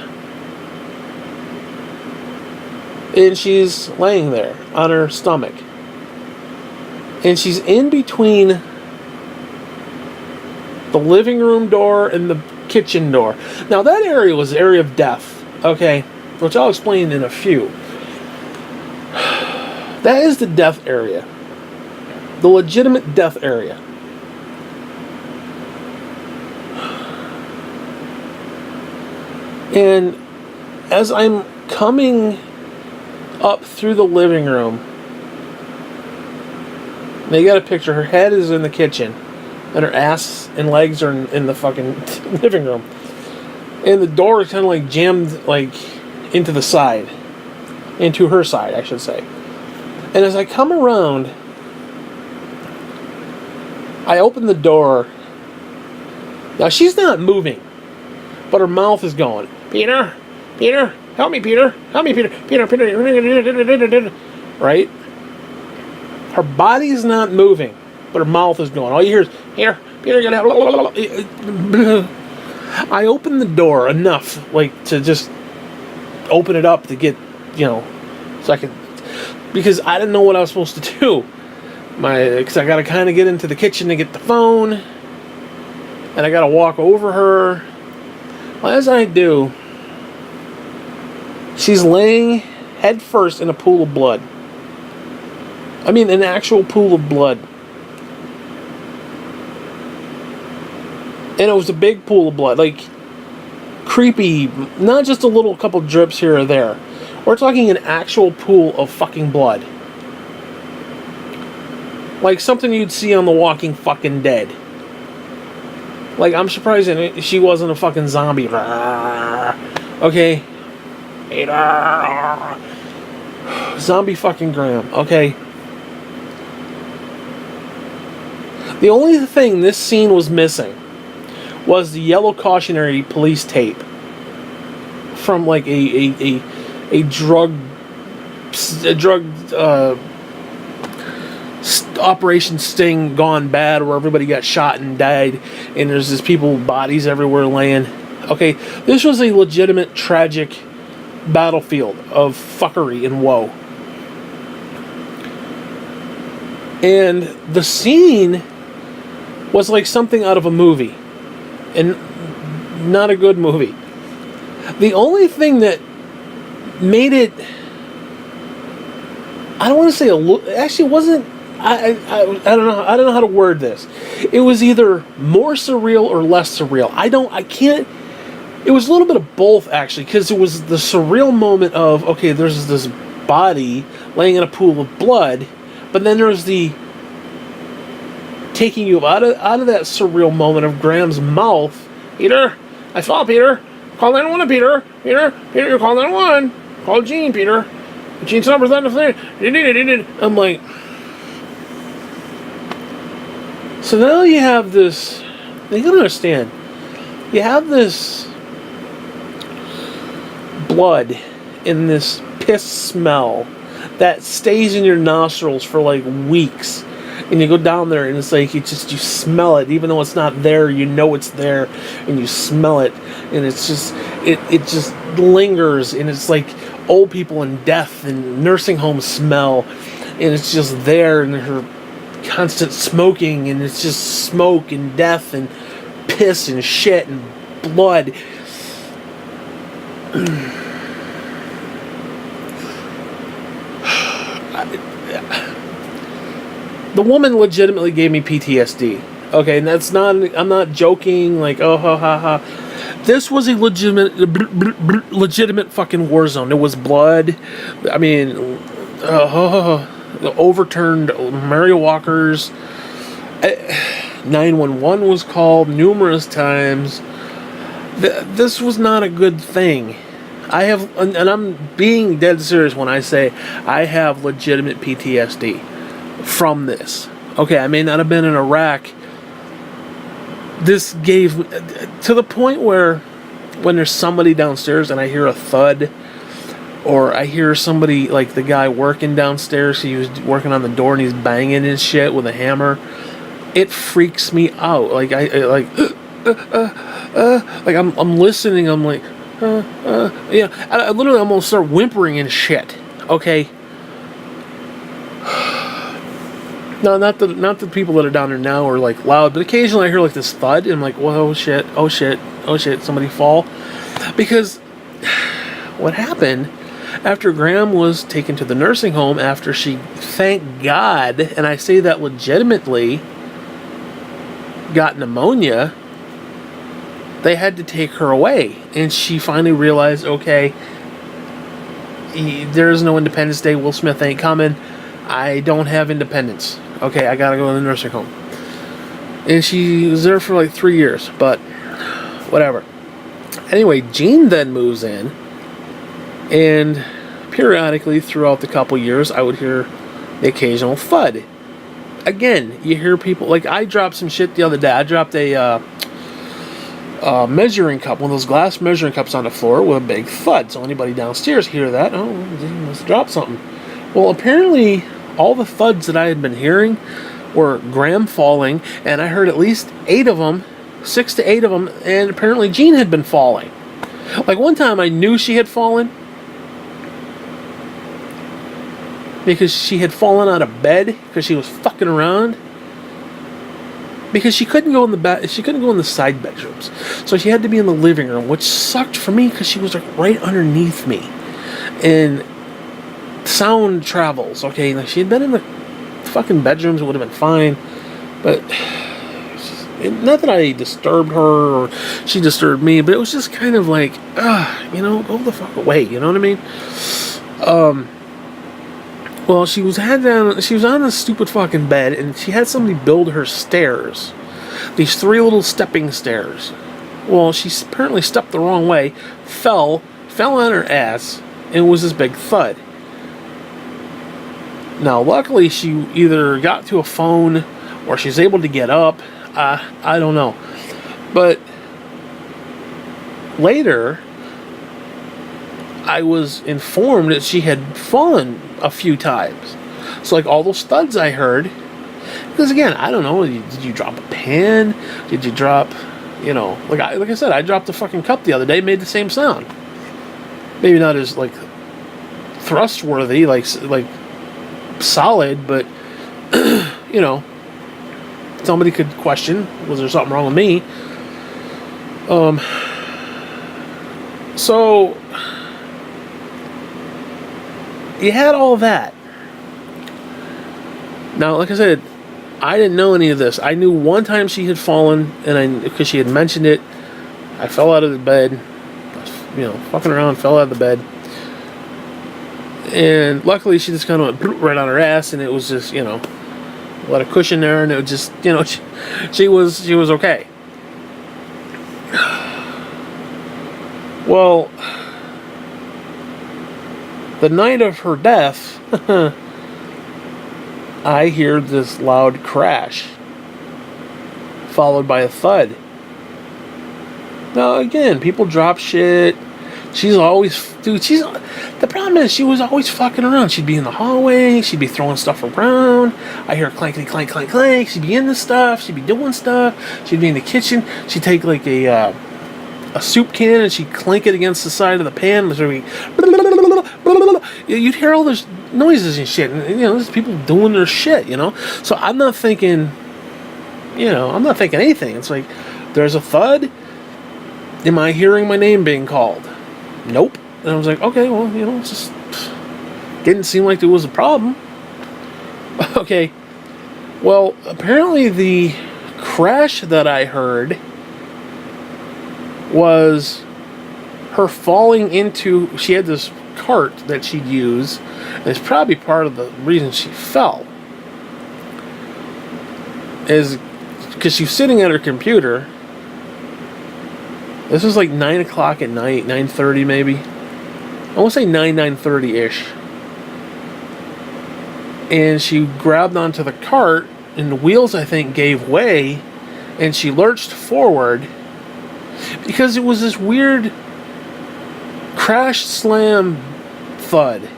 and she's laying there on her stomach. And she's in between the living room door and the kitchen door. Now, that area was the area of death, okay? Which I'll explain in a few. That is the death area. The legitimate death area. And as I'm coming up through the living room, now you got a picture. Her head is in the kitchen, and her ass and legs are in the fucking living room, and the door is kind of like jammed like into the side, into her side, I should say. And as I come around, I open the door. Now she's not moving, but her mouth is going, Peter, Peter, help me, Peter, help me, Peter, Peter, Peter, right? Her body is not moving, but her mouth is going. All you hear is, here, Peter, you're gonna have. I opened the door enough, like, to just open it up to get, you know, so I could, because I didn't know what I was supposed to do. Because I got to kind of get into the kitchen to get the phone, and I got to walk over her. Well, as I do, She's laying head first in a pool of blood. I mean, an actual pool of blood. And it was a big pool of blood. Like, creepy. Not just a little couple drips here or there. We're talking an actual pool of fucking blood. Like something you'd see on The Walking fucking Dead. Like, I'm surprised she wasn't a fucking zombie. Okay? Zombie fucking Graham. Okay? The only thing this scene was missing was the yellow cautionary police tape from like a drug Operation Sting gone bad, where everybody got shot and died, and there's just people, bodies everywhere laying. Okay, this was a legitimate tragic battlefield of fuckery and woe. And the scene was like something out of a movie, and not a good movie. The only thing that made it, I don't want to say actually it wasn't. I don't know. I don't know how to word this. It was either more surreal or less surreal. I can't. It was a little bit of both, actually, because it was the surreal moment of, okay, there's this body laying in a pool of blood, but then there's the taking you out of that surreal moment of Graham's mouth. Peter, I saw Peter. Call 911, Peter. Peter, call 911. Call Gene, Peter. Gene's number's on the thing. I'm like, so now you have this. You gotta understand. You have this blood in this piss smell that stays in your nostrils for like weeks, and you go down there and it's like you smell it, even though it's not there. You know it's there, and you smell it, and it's just it just lingers, and it's like old people and death and nursing home smell, and it's just there, and her constant smoking, and it's just smoke and death and piss and shit and blood. The woman legitimately gave me PTSD. Okay, and that's not, I'm not joking, like, oh, ha, ha, ha. This was a legitimate fucking war zone. It was blood. I mean, overturned Mary Walkers. 911 was called numerous times. This was not a good thing. I have, and I'm being dead serious when I say I have legitimate PTSD from this. Okay, I may not have been in Iraq. This gave, to the point where when there's somebody downstairs and I hear a thud, or I hear somebody, like the guy working downstairs, he was working on the door and he's banging his shit with a hammer, it freaks me out. Like I'm listening, I'm like, yeah, I literally almost start whimpering and shit. Okay. No, not the people that are down there now are like loud, but occasionally I hear like this thud, and I'm like, whoa, shit, oh shit, oh shit, somebody fall. Because what happened after Graham was taken to the nursing home after she, thank God, and I say that legitimately, got pneumonia, they had to take her away, and she finally realized, okay, there is no Independence Day, Will Smith ain't coming, I don't have independence. Okay, I gotta go to the nursing home. And she was there for like 3 years, but whatever. Anyway, Gene then moves in, and periodically throughout the couple years, I would hear the occasional thud. Again, you hear people, like I dropped some shit the other day. I dropped a measuring cup, one of those glass measuring cups on the floor with a big thud. So anybody downstairs hear that, oh, let's drop something. Well, apparently all the thuds that I had been hearing were Graham falling, and I heard at least 8 of them, 6 to 8 of them, and apparently Jean had been falling. Like one time I knew she had fallen because she had fallen out of bed because she was fucking around. Because she couldn't go in the side bedrooms, so she had to be in the living room, which sucked for me because she was like right underneath me. And sound travels, okay? Like, she had been in the fucking bedrooms, it would have been fine. But, not that I disturbed her or she disturbed me, but it was just kind of like, go the fuck away, you know what I mean? Well, she was on this stupid fucking bed, and she had somebody build her stairs. These 3 little stepping stairs. Well, she apparently stepped the wrong way, fell on her ass, and it was this big thud. Now, luckily, she either got to a phone or she's able to get up. I don't know. But later, I was informed that she had fallen a few times. So, like, all those thuds I heard, because again, I don't know, did you drop a pan? Did you drop, like I said, I dropped a fucking cup the other day, made the same sound. Maybe not as, like, thrustworthy, like solid, but, somebody could question, was there something wrong with me? So, you had all that. Now, like I said, I didn't know any of this. I knew one time she had fallen, and because she had mentioned it, I fell out of the bed, fucking around, fell out of the bed. And luckily, she just kind of went right on her ass, and it was just, a lot of cushion there, and it was just, she was okay. Well, the night of her death, I hear this loud crash, followed by a thud. Now, again, people drop shit. The problem is she was always fucking around. She'd be in the hallway, she'd be throwing stuff around. I hear clankety clank clank clank. She'd be into stuff, she'd be doing stuff. She'd be in the kitchen. She'd take like a soup can and she'd clank it against the side of the pan. You'd hear all those noises and shit, and there's people doing their shit, So I'm not thinking anything. It's like, there's a thud. Am I hearing my name being called? Nope. And I was like, okay, well, it just didn't seem like there was a problem. Okay. Well, apparently the crash that I heard was her falling into, she had this cart that she'd use, and it's probably part of the reason she fell, is because she was sitting at her computer. This was like 9 o'clock at night, 9:30 maybe. I want to say 9:30-ish. And she grabbed onto the cart, and the wheels, I think, gave way, and she lurched forward because it was this weird crash slam thud.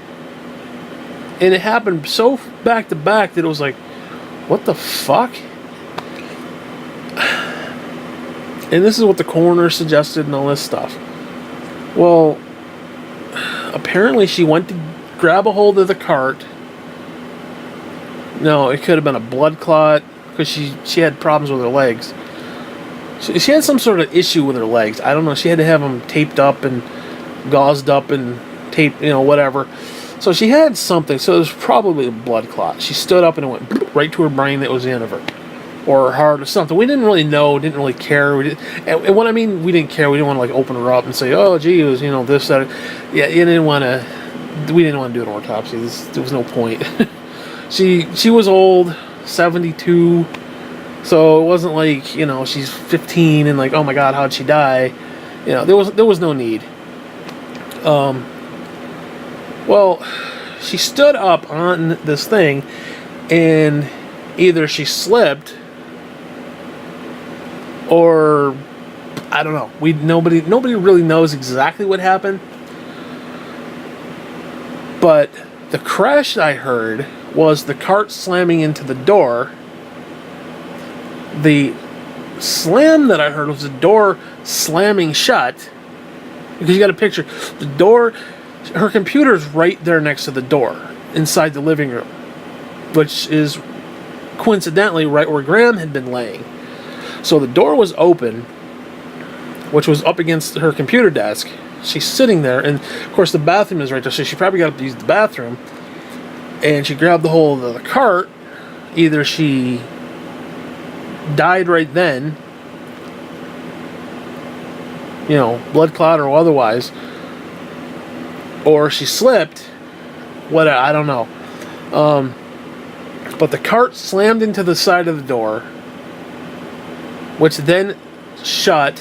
And it happened so back to back that it was like, what the fuck? And this is what the coroner suggested and all this stuff. Well, apparently she went to grab a hold of the cart. No, it could have been a blood clot because she had problems with her legs. She had some sort of issue with her legs. I don't know. She had to have them taped up and gauzed up and taped, whatever. So she had something. So it was probably a blood clot. She stood up and it went right to her brain that was the end of her. Or her heart or something. We didn't really know, didn't really care. And what I mean, we didn't care. We didn't want to, like, open her up and say, oh, gee, it was, this, that. Yeah, we didn't want to do an autopsy. There was no point. She was old, 72. So it wasn't like, she's 15 and like, oh my God, how'd she die? There was no need. Well, she stood up on this thing, and either she slipped, or I don't know. Nobody really knows exactly what happened. But the crash I heard was the cart slamming into the door. The slam that I heard was the door slamming shut. Because you got a picture. The door, her computer's right there next to the door, inside the living room, which is coincidentally right where Graham had been laying. So the door was open, which was up against her computer desk, she's sitting there, and of course the bathroom is right there, so she probably got up to use the bathroom, and she grabbed the hold of the cart. Either she died right then, blood clot or otherwise, or she slipped. What, I don't know. But the cart slammed into the side of the door, which then shut,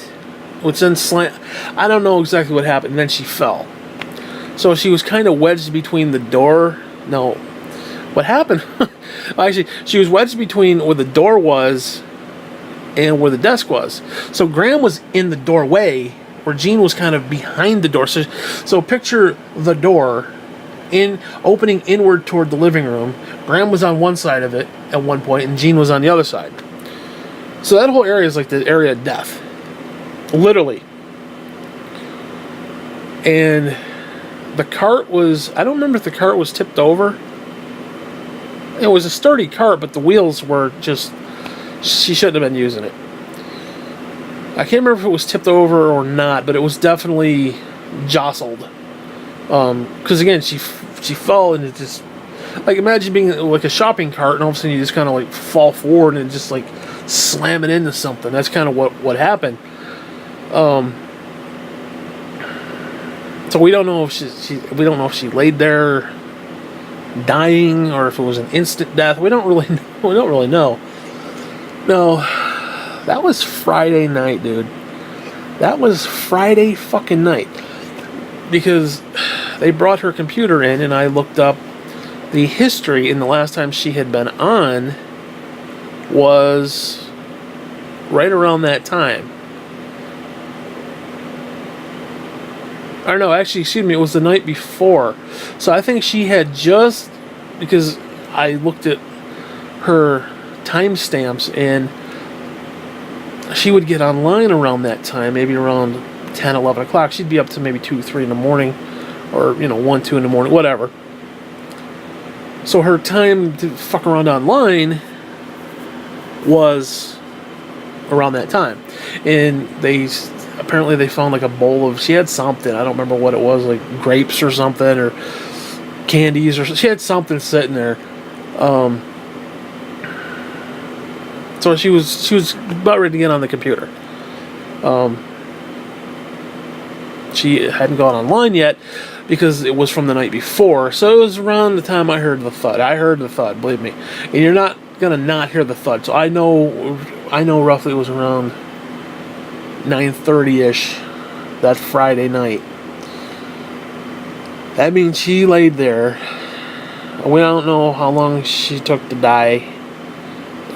which then slammed. I don't know exactly what happened. And then she fell. So she was kind of wedged between the door. No, what happened? Actually, she was wedged between where the door was and where the desk was. So Graham was in the doorway, where Jean was kind of behind the door. So picture the door opening inward toward the living room. Graham was on one side of it at one point, and Jean was on the other side. So that whole area is like the area of death. Literally. And the cart was, I don't remember if the cart was tipped over. It was a sturdy cart, but the wheels were just, she shouldn't have been using it. I can't remember if it was tipped over or not, but it was definitely jostled. Because again, she fell, and it just, like, imagine being like a shopping cart, and all of a sudden you just kind of like fall forward and just like slam it into something. That's kind of what happened. So we don't know if she laid there dying, or if it was an instant death. We don't really know. No, that was Friday night, dude. That was Friday fucking night. Because they brought her computer in, and I looked up the history, and the last time she had been on was right around that time. Or no, actually, excuse me, it was the night before. So I think she had just, because I looked at her timestamps, and she would get online around that time, maybe around 10, 11 o'clock. She'd be up to maybe 2, 3 in the morning, or 1, 2 in the morning, whatever. So her time to fuck around online was around that time. And apparently they found like a bowl of, she had something, I don't remember what it was, like grapes or something, or candies, or she had something sitting there. So she was about ready to get on the computer. She hadn't gone online yet because it was from the night before. So it was around the time I heard the thud. I heard the thud, believe me. And you're not gonna not hear the thud. So I know roughly it was around 9:30-ish that Friday night. That means she laid there. We don't know how long she took to die,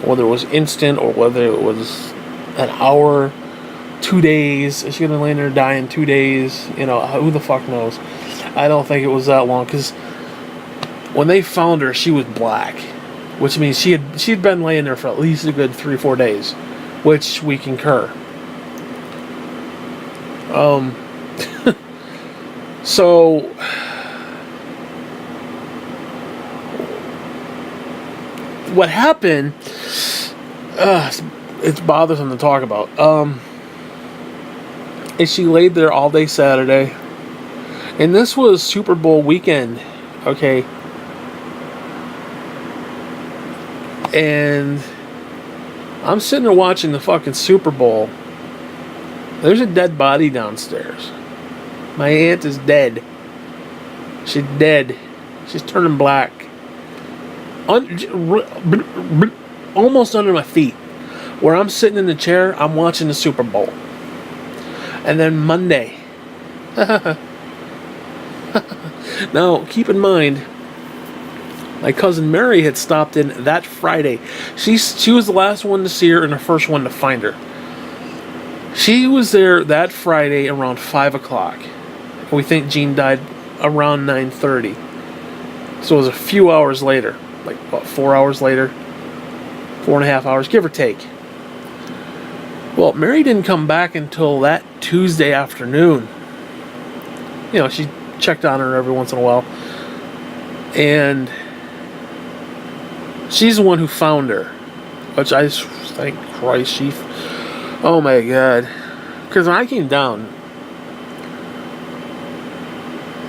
whether it was instant or whether it was an hour, 2 days. Is she gonna lay there and die in 2 days? Who the fuck knows? I don't think it was that long, because when they found her, she was black, which means she'd been laying there for at least a good 3-4 days, which we concur. So what happened? It's bothersome to talk about. Is she laid there all day Saturday, and this was Super Bowl weekend, okay? And I'm sitting there watching the fucking Super Bowl. There's a dead body downstairs. My aunt is dead. She's dead. She's turning black. Almost under my feet. Where I'm sitting in the chair, I'm watching the Super Bowl. And then Monday. Now, keep in mind, my cousin Mary had stopped in that Friday. She was the last one to see her and the first one to find her. She was there that Friday around 5 o'clock. We think Jean died around 9:30. So it was a few hours later. Like, 4 hours later? 4.5 hours, give or take. Well, Mary didn't come back until that Tuesday afternoon. She checked on her every once in a while. And she's the one who found her. Which I thank Christ, oh my God. Because when I came down,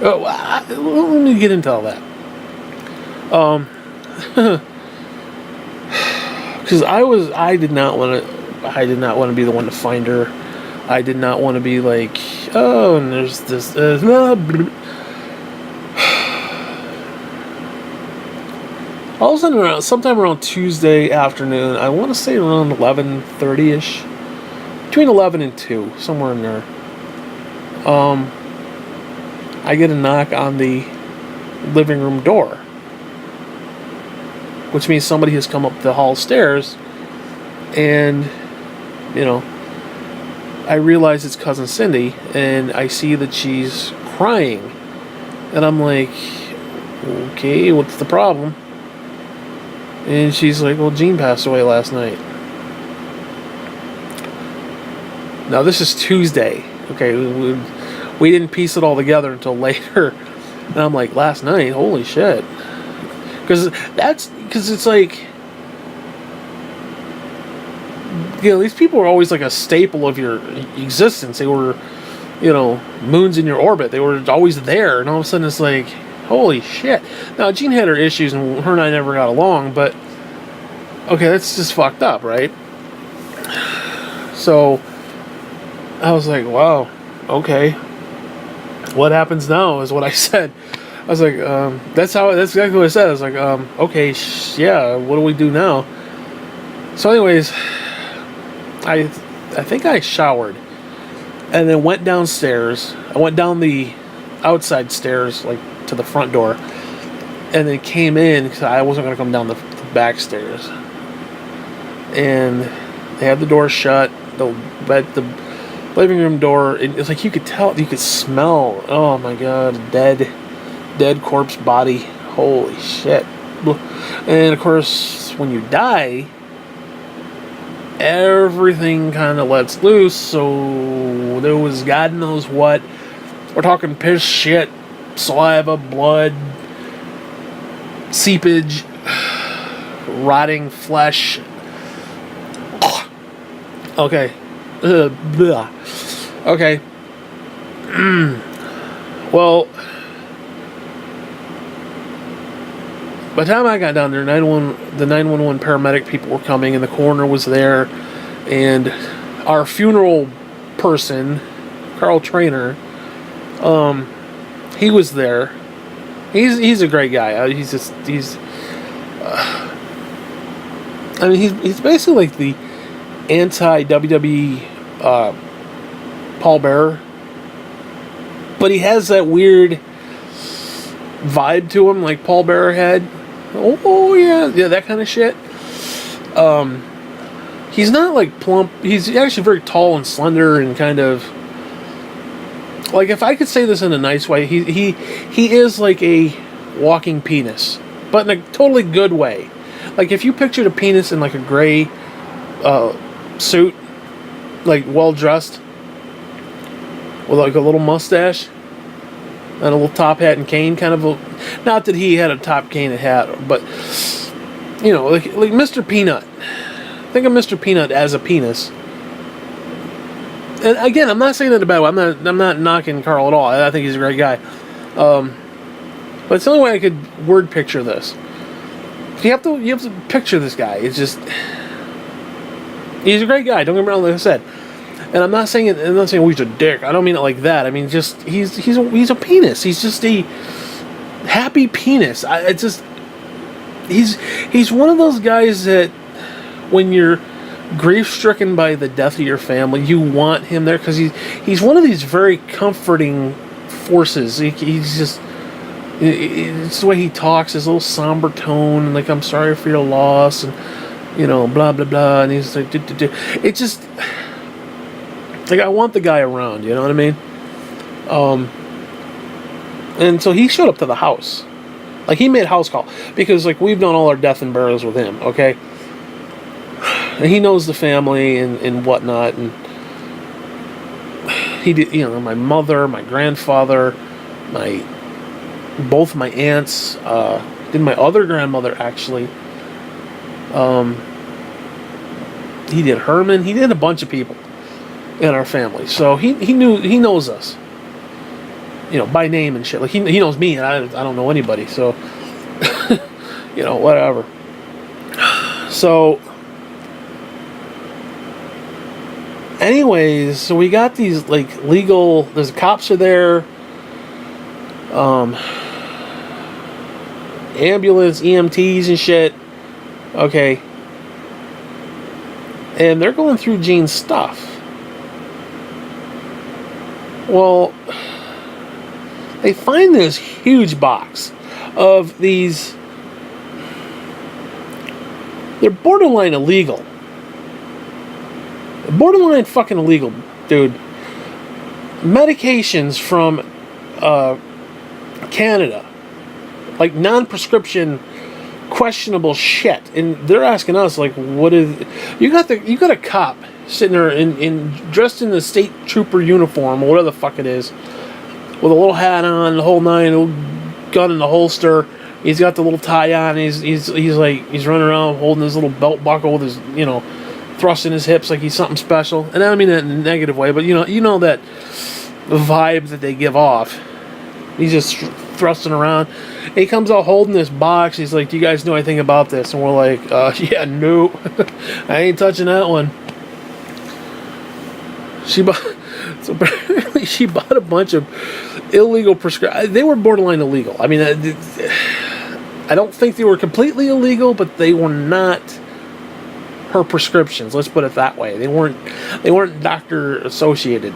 Let me get into all that. Because I did not want to be the one to find her. I did not want to be like, oh, and there's this. All of a sudden, sometime around Tuesday afternoon, I want to say around 11:30ish, between 11 and 2, somewhere in there. I get a knock on the living room door, which means somebody has come up the hall stairs, and, I realize it's Cousin Cindy, and I see that she's crying, and I'm like, okay, what's the problem? And she's like, well, Gene passed away last night. Now, this is Tuesday. Okay, we didn't piece it all together until later. And I'm like, last night? Holy shit. Because it's like, these people are always like a staple of your existence. They were, moons in your orbit. They were always there. And all of a sudden it's like, holy shit. Now, Jean had her issues, and her and I never got along, but okay, that's just fucked up, right? So I was like, wow, okay. What happens now is what I said. I was like, that's exactly what I said. I was like, okay, yeah, what do we do now? So anyways, I think I showered and then went downstairs. I went down the outside stairs, like, to the front door, and then came in because I wasn't going to come down the back stairs. And they had the door shut, the living room door. It's like you could tell, you could smell. Oh my god, dead corpse body. Holy shit! And of course, when you die, everything kind of lets loose. So there was God knows what. We're talking piss, shit, saliva, blood, seepage, rotting flesh. Okay. Okay. Well, by the time I got down there, the 911 paramedic people were coming, and the coroner was there, and our funeral person, Carl Trainer, he was there. He's a great guy. He's basically like the anti-WWE Paul Bearer, but he has that weird vibe to him, like Paul Bearer had. Oh yeah, that kind of shit. He's not like plump. He's actually very tall and slender, and kind of like, if I could say this in a nice way, he is like a walking penis, but in a totally good way. Like, if you pictured a penis in like a gray suit, like well dressed, with like a little mustache and a little top hat and cane, kind of not that he had a top cane and hat, but like Mr. Peanut. Think of Mr. Peanut as a penis. And again, I'm not saying that in a bad way. I'm not knocking Carl at all. I think he's a great guy. But it's the only way I could word picture this. You have to picture this guy. It's just, he's a great guy. Don't get me wrong, like I said. And I'm not saying he's a dick. I don't mean it like that. I mean, just he's a penis. He's just a happy penis. He's one of those guys that when you're grief-stricken by the death of your family, you want him there, because he's one of these very comforting forces. He's just, it's the way he talks, his little somber tone, and like, I'm sorry for your loss, and blah blah blah, and he's like, it just, like, I want the guy around, you know what I mean? And so he showed up to the house, like, he made house call, because like, we've done all our death and burials with him, okay? And he knows the family and whatnot, and he did, my mother, my grandfather, both my aunts, did my other grandmother actually. He did Herman. He did a bunch of people in our family, so he knows us. by name and shit. Like, he knows me, and I don't know anybody, so, whatever. So, anyways, so we got these, like, legal, there's cops are there, ambulance, EMTs and shit, okay, and they're going through Jean's stuff. Well, they find this huge box of these, they're borderline illegal. Borderline fucking illegal, dude. Medications from Canada. Like non-prescription, questionable shit. And they're asking us, like, what is... You got a cop sitting there dressed in the state trooper uniform, or whatever the fuck it is, with a little hat on, the whole nine, a little gun in the holster. He's got the little tie on. He's running around holding his little belt buckle with his, thrusting his hips like he's something special. And I don't mean that in a negative way, but you know that vibe that they give off. He's just thrusting around. And he comes out holding this box. He's like, "Do you guys know anything about this?" And we're like, "Yeah, no, I ain't touching that one." She bought a bunch of illegal prescriptions. They were borderline illegal. I mean, I don't think they were completely illegal, but they were not her prescriptions. Let's put it that way. They weren't doctor associated.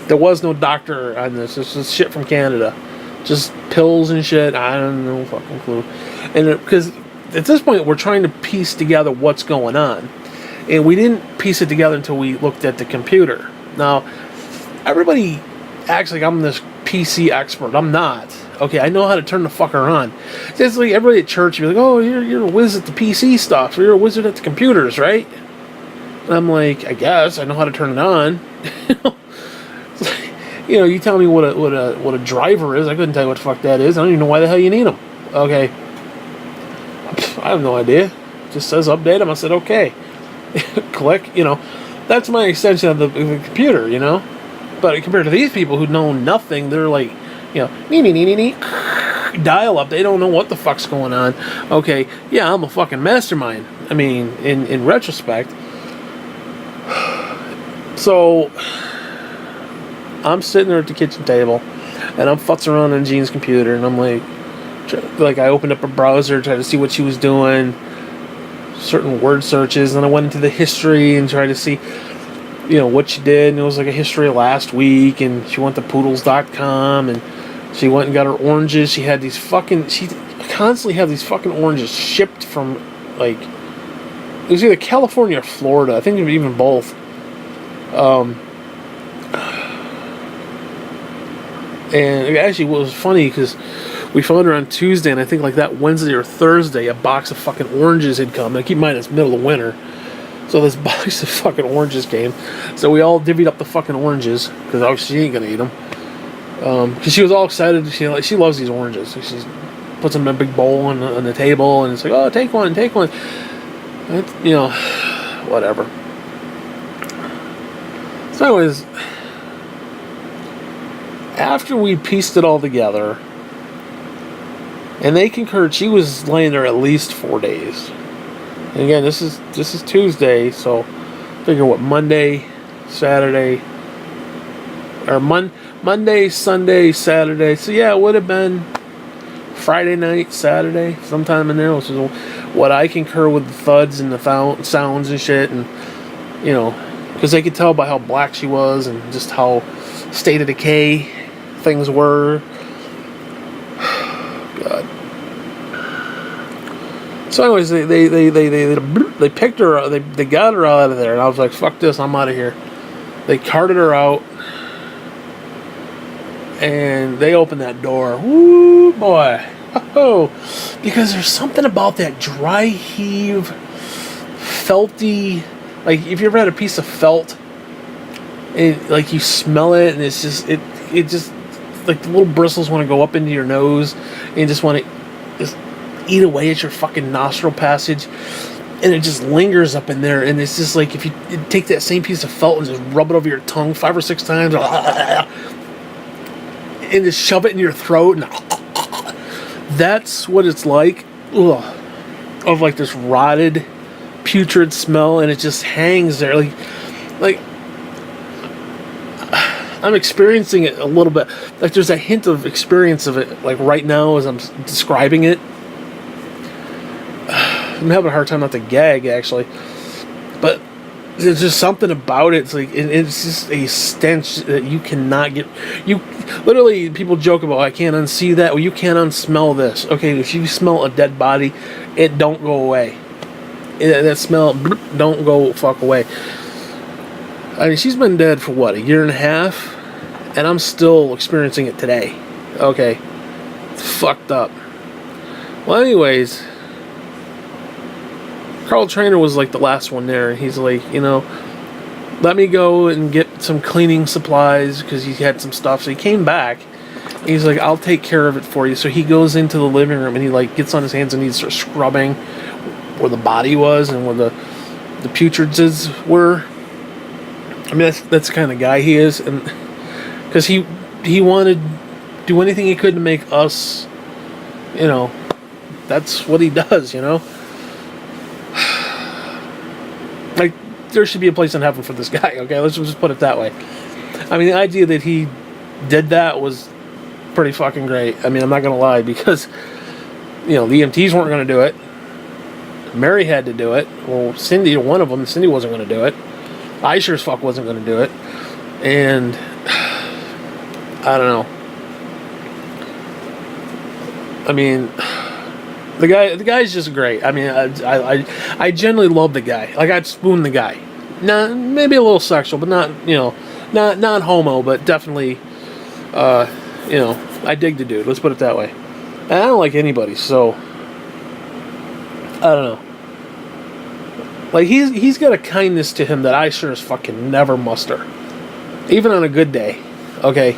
There was no doctor on this. This is shit from Canada. Just pills and shit. I don't know, fucking clue. And because at this point we're trying to piece together what's going on, and we didn't piece it together until we looked at the computer. Now, everybody acts like I'm this PC expert. I'm not. Okay, I know how to turn the fucker on. It's like everybody at church, you're like, "Oh, you're a wizard at the PC stuff. Or you're a wizard at the computers, right?" And I'm like, "I guess I know how to turn it on." You tell me what a driver is. I couldn't tell you what the fuck that is. I don't even know why the hell you need them. Okay, I have no idea. It just says update them. I said okay. Click. That's my extension of the computer. But compared to these people who know nothing, they're like, dial up. They don't know what the fuck's going on. Okay, yeah, I'm a fucking mastermind. I mean, in retrospect. So, I'm sitting there at the kitchen table, and I'm futzing around on Jean's computer, and I'm like, I opened up a browser, tried to see what she was doing, certain word searches, and I went into the history and tried to see, what she did, and it was like a history of last week, and she went to poodles.com, and she went and got her oranges. She constantly had these fucking oranges shipped from, like, it was either California or Florida. I think even both. And actually, what was funny, because we found her on Tuesday, and I think like that Wednesday or Thursday, a box of fucking oranges had come. And keep in mind, it's middle of winter. So this box of fucking oranges came. So we all divvied up the fucking oranges, because obviously she ain't going to eat them. Because she was all excited. She loves these oranges. So she puts them in a big bowl on the table, and it's like, "Oh, take one. And whatever." So anyways, after we pieced it all together, and they concurred, she was laying there at least 4 days. And again, this is Tuesday, so figure what, Monday, Saturday, or Monday, Sunday, Saturday. So yeah, it would have been Friday night, Saturday, sometime in there, which is what I concur with the thuds and the sounds and shit, and because they could tell by how black she was and just how state of decay things were. God. So anyways, they picked her up, they got her out of there, and I was like, "Fuck this, I'm out of here." They carted her out, and they opened that door. Woo, boy. Oh, because there's something about that dry heave, felty, like if you ever had a piece of felt, and like you smell it, and it's just it just like the little bristles want to go up into your nose, and you just want to just eat away at your fucking nostril passage, and it just lingers up in there, and it's just like if you take that same piece of felt and just rub it over your tongue 5 or 6 times, and just shove it in your throat, and that's what it's like. Ugh, of like this rotted, putrid smell, and it just hangs there, like I'm experiencing it a little bit. Like there's a hint of experience of it, like right now as I'm describing it. I'm having a hard time not to gag, actually, but there's just something about it. It's like it's just a stench that you cannot get. You literally, people joke about, I can't unsee that. Well, you can't unsmell this. Okay, if you smell a dead body, it don't go away. That smell don't go fuck away. I mean, she's been dead for what, a year and a half, and I'm still experiencing it today. Okay, it's fucked up. Well, anyways, Carl Trainer was like the last one there, and he's like, let me go and get some cleaning supplies because he had some stuff. So he came back. He's like, I'll take care of it for you. So he goes into the living room and he like gets on his hands and knees, starts scrubbing where the body was and where the putrids were. I mean, that's the kind of guy he is, and because he wanted to do anything he could to make us, that's what he does, Like, there should be a place in heaven for this guy, okay? Let's just put it that way. I mean, the idea that he did that was pretty fucking great. I mean, I'm not going to lie, because, the EMTs weren't going to do it. Mary had to do it. Well, Cindy, one of them, Cindy wasn't going to do it. I sure as fuck wasn't going to do it. And I don't know. I mean, the guy's just great. I mean, I generally love the guy. Like, I'd spoon the guy. Not maybe a little sexual, but not not homo, but definitely I dig the dude. Let's put it that way. And I don't like anybody, so I don't know. Like, he's got a kindness to him that I sure as fucking never muster. Even on a good day. Okay?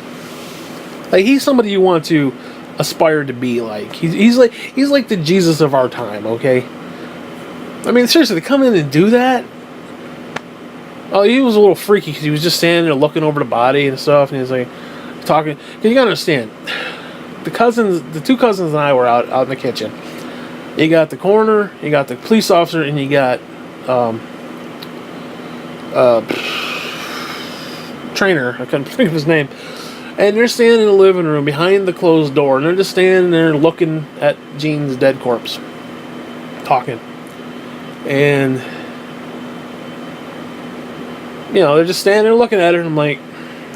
Like, he's somebody you want to aspire to be like. He's like the Jesus of our time, okay? I mean, seriously, to come in and do that? Oh, he was a little freaky because he was just standing there looking over the body and stuff, and he was like talking. You gotta understand, the two cousins and I were out in the kitchen. You got the coroner, you got the police officer, and you got Trainer. I couldn't think of his name. And they're standing in the living room behind the closed door, and they're just standing there looking at Jean's dead corpse, talking. And they're just standing there looking at her, and I'm like,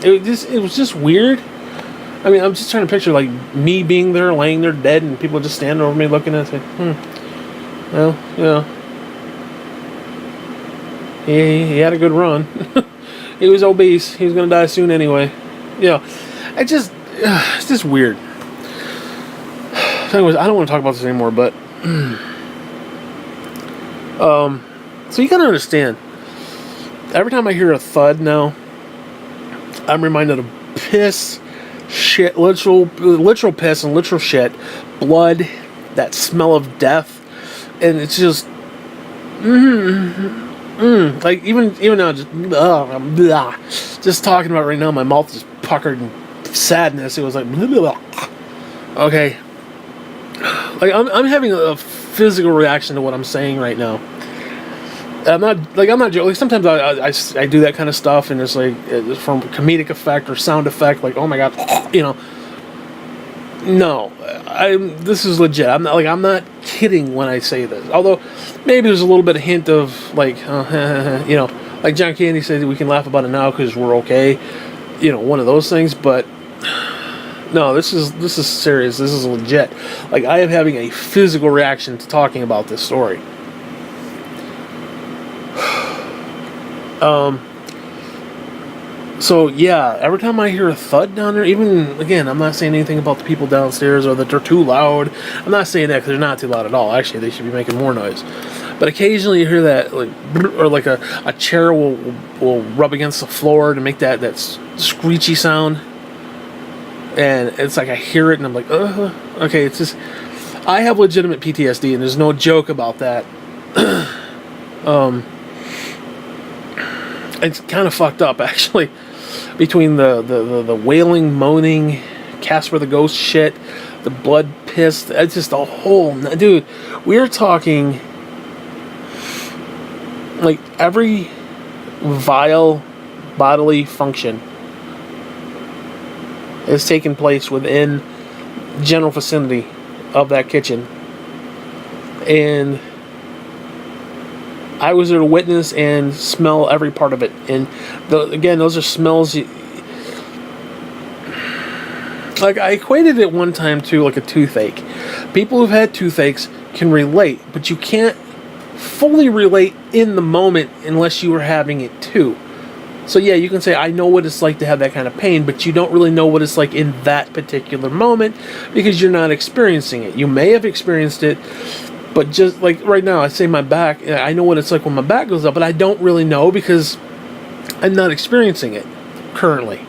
it was just weird. I mean, I'm just trying to picture like me being there, laying there dead, and people just standing over me looking at it, well, he had a good run. He was obese. He was gonna die soon anyway. It's just weird. Anyways, I don't want to talk about this anymore, but so you gotta understand, every time I hear a thud now, I'm reminded of piss, shit, literal piss and literal shit, blood, that smell of death, and it's just like even now, just talking about it right now, my mouth is puckered in sadness. It was like okay, like I'm having a physical reaction to what I'm saying right now. I'm not joking. Like, sometimes I do that kind of stuff, and it's like from comedic effect or sound effect, like, oh my god, No, this is legit. I'm not kidding when I say this. Although maybe there's a little bit of hint of like, like John Candy said, we can laugh about it now because we're okay. One of those things. But no, this is serious. This is legit. Like, I am having a physical reaction to talking about this story. So yeah, every time I hear a thud down there, even, again, I'm not saying anything about the people downstairs or that they're too loud. I'm not saying that because they're not too loud at all. Actually, they should be making more noise. But occasionally you hear that, like, or like a chair will rub against the floor to make that screechy sound. And it's like I hear it and I'm like, okay, it's just, I have legitimate PTSD and there's no joke about that. It's kind of fucked up, actually, between the wailing, moaning, Casper the Ghost shit, the blood piss. It's just a whole... Dude, we're talking... like, every vile bodily function is taking place within general vicinity of that kitchen. And I was there to witness and smell every part of it. And again, those are smells. Like, I equated it one time to like a toothache. People who've had toothaches can relate, but you can't fully relate in the moment unless you were having it too. So yeah, you can say, I know what it's like to have that kind of pain, but you don't really know what it's like in that particular moment because you're not experiencing it. You may have experienced it, but just like right now, I say my back, I know what it's like when my back goes up, but I don't really know because I'm not experiencing it currently.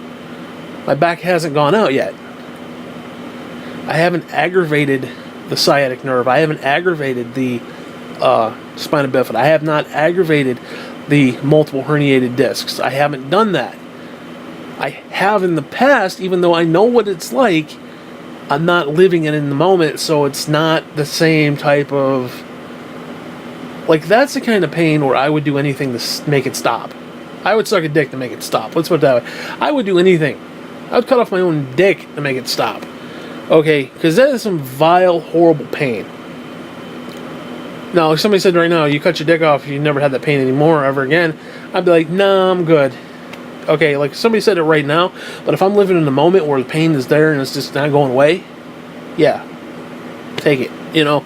My back hasn't gone out yet. I haven't aggravated the sciatic nerve. I haven't aggravated the spina bifida. I have not aggravated the multiple herniated discs. I haven't done that. I have in the past, even though I know what it's like, I'm not living it in the moment, so it's not the same type of... Like, that's the kind of pain where I would do anything to make it stop. I would suck a dick to make it stop. Let's put it that way. I would do anything. I would cut off my own dick to make it stop. Okay? Because that is some vile, horrible pain. Now, if somebody said right now, you cut your dick off, you never had that pain anymore ever again, I'd be like, nah, I'm good. Okay, like somebody said it right now, but if I'm living in a moment where the pain is there and it's just not going away, yeah, take it, you know.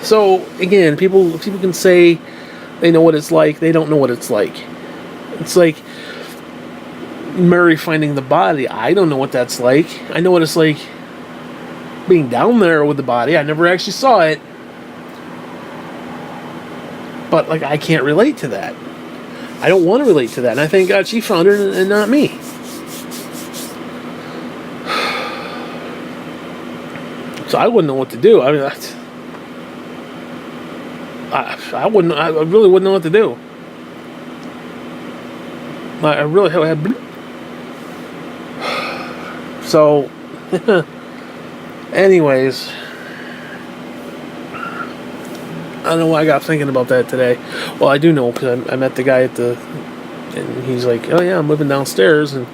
So, again, people can say they know what it's like, they don't know what it's like. It's like Mary finding the body. I don't know what that's like. I know what it's like being down there with the body. I never actually saw it. But, like, I can't relate to that. I don't want to relate to that. And I thank God she found her and not me. So I wouldn't know what to do. I mean, I really wouldn't know what to do. I really had... So... Anyways, I don't know why I got thinking about that today. Well, I do know because I met the guy and he's like, "Oh yeah, I'm living downstairs," and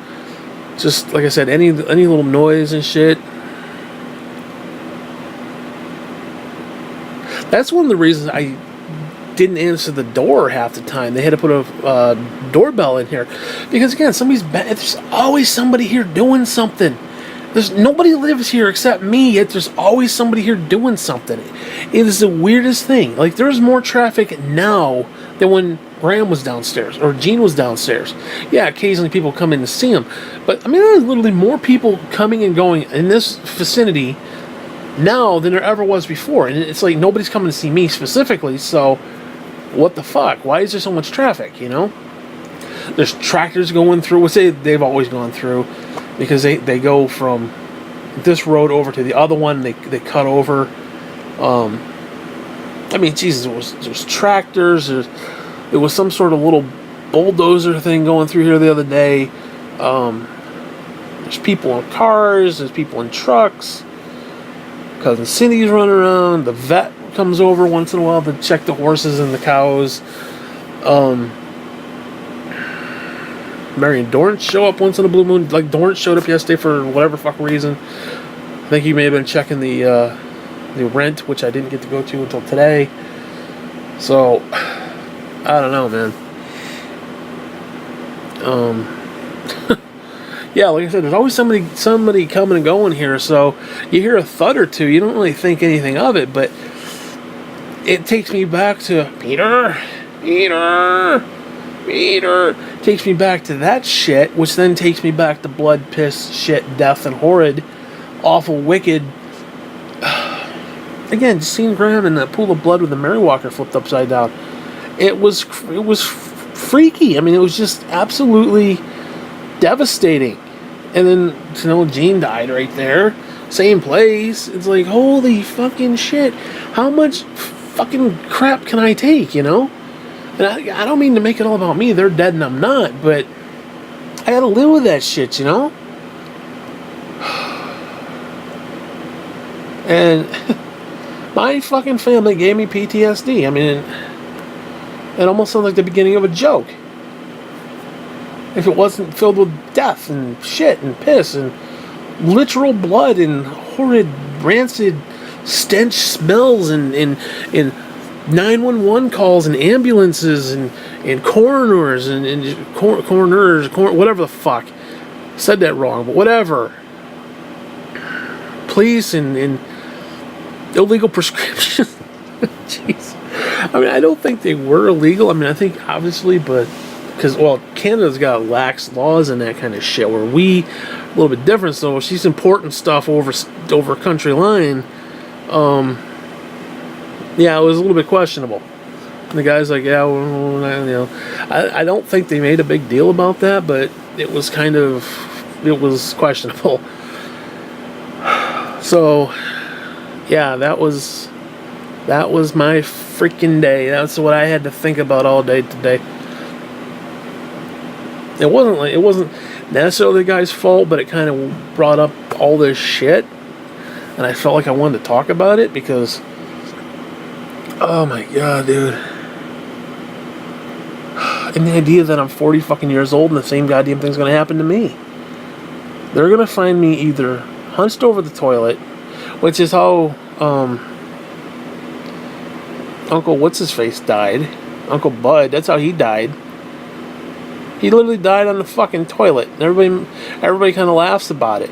just like I said, any little noise and shit. That's one of the reasons I didn't answer the door half the time. They had to put a doorbell in here because again, there's always somebody here doing something. Nobody lives here except me, yet there's always somebody here doing something. It is the weirdest thing. Like, there's more traffic now than when Graham was downstairs or Gene was downstairs. Yeah, occasionally people come in to see him. But, I mean, there's literally more people coming and going in this vicinity now than there ever was before. And it's like nobody's coming to see me specifically, so what the fuck? Why is there so much traffic, you know? There's tractors going through, which they've always gone through. Because they go from this road over to the other one. They cut over. I mean, Jesus, there's tractors. There was some sort of little bulldozer thing going through here the other day. There's people in cars. There's people in trucks. Cousin Cindy's running around. The vet comes over once in a while to check the horses and the cows. Mary and Dorrance show up once in a blue moon. Like, Dorrance showed up yesterday for whatever fuck reason. I think he may have been checking the rent, which I didn't get to go to until today. So, I don't know, man. Yeah, like I said, there's always somebody coming and going here. So, you hear a thud or two, you don't really think anything of it, but it takes me back to Peter. Takes me back to that shit, which then takes me back to blood, piss, shit, death, and horrid, awful, wicked. Again, just seeing Graham in that pool of blood with the Mary Walker flipped upside down. It was freaky. I mean, it was just absolutely devastating. And then, you know, Gene died right there, same place. It's like, holy fucking shit! How much fucking crap can I take? You know. And I don't mean to make it all about me. They're dead and I'm not, but I gotta live with that shit, you know? And my fucking family gave me PTSD. I mean, it almost sounds like the beginning of a joke. If it wasn't filled with death and shit and piss and literal blood and horrid, rancid stench smells and 911 calls and ambulances and coroners whatever the fuck. Said that wrong, but whatever. Police and illegal prescriptions. Jeez. I mean, I don't think they were illegal. I mean, I think obviously, but because, well, Canada's got lax laws and that kind of shit, where we a little bit different. So if she's importing stuff over country line, yeah, it was a little bit questionable. And the guy's like, yeah, well, you know, I don't think they made a big deal about that, but it was questionable. So, yeah, that was my freaking day. That's what I had to think about all day today. It wasn't necessarily the guy's fault, but it kind of brought up all this shit, and I felt like I wanted to talk about it because, oh my god, dude. And the idea that I'm 40 fucking years old and the same goddamn thing's gonna happen to me. They're gonna find me either hunched over the toilet, which is how Uncle What's-His-Face died. Uncle Bud, that's how he died. He literally died on the fucking toilet. And everybody kind of laughs about it.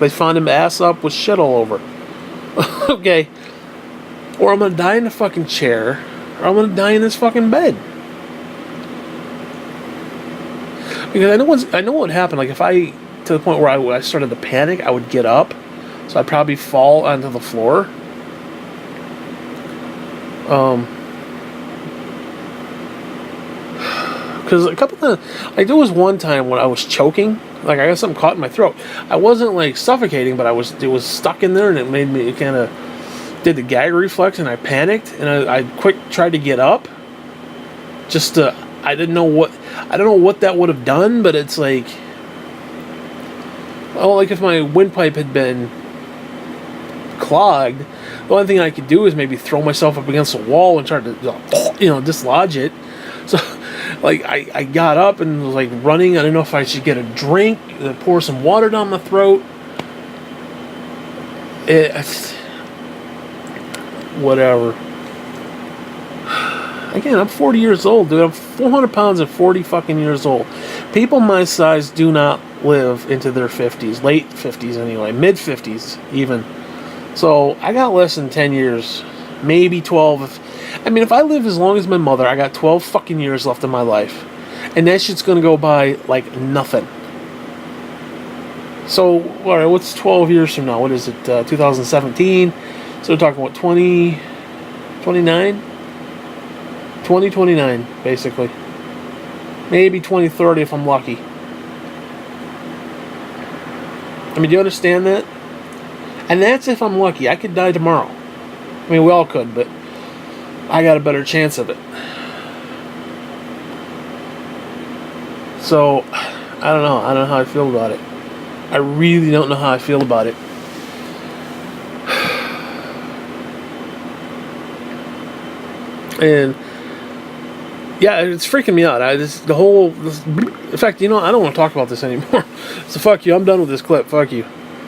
They found him ass up with shit all over. Okay. Or I'm gonna die in the fucking chair, or I'm gonna die in this fucking bed. Because I know what happened. Like, if I, to the point where I started to panic, I would get up. So I'd probably fall onto the floor. Because a couple of, like, there was one time when I was choking. Like, I got something caught in my throat. I wasn't, like, suffocating, but it was stuck in there, and it kind of did the gag reflex, and I panicked, and I quick tried to get up. I don't know what that would have done, but it's like, oh, like if my windpipe had been clogged, the only thing I could do is maybe throw myself up against the wall and try to, dislodge it. So, like, I got up and was like running. I don't know if I should get a drink, pour some water down my throat. Whatever. Again, I'm 40 years old, dude. I'm 400 pounds and 40 fucking years old. People my size do not live into their 50s, late 50s anyway, mid 50s even. So I got less than 10 years, maybe 12. If I live as long as my mother, I got 12 fucking years left in my life. And that shit's gonna go by like nothing. So, alright, what's 12 years from now? What is it, 2017? So we're talking, what, 2029? 2029, basically. Maybe 2030 if I'm lucky. Do you understand that? And that's if I'm lucky. I could die tomorrow. We all could, but I got a better chance of it. So, I don't know. I don't know how I feel about it. I really don't know how I feel about it. And yeah, it's freaking me out. In fact, I don't want to talk about this anymore. So fuck you. I'm done with this clip. Fuck you.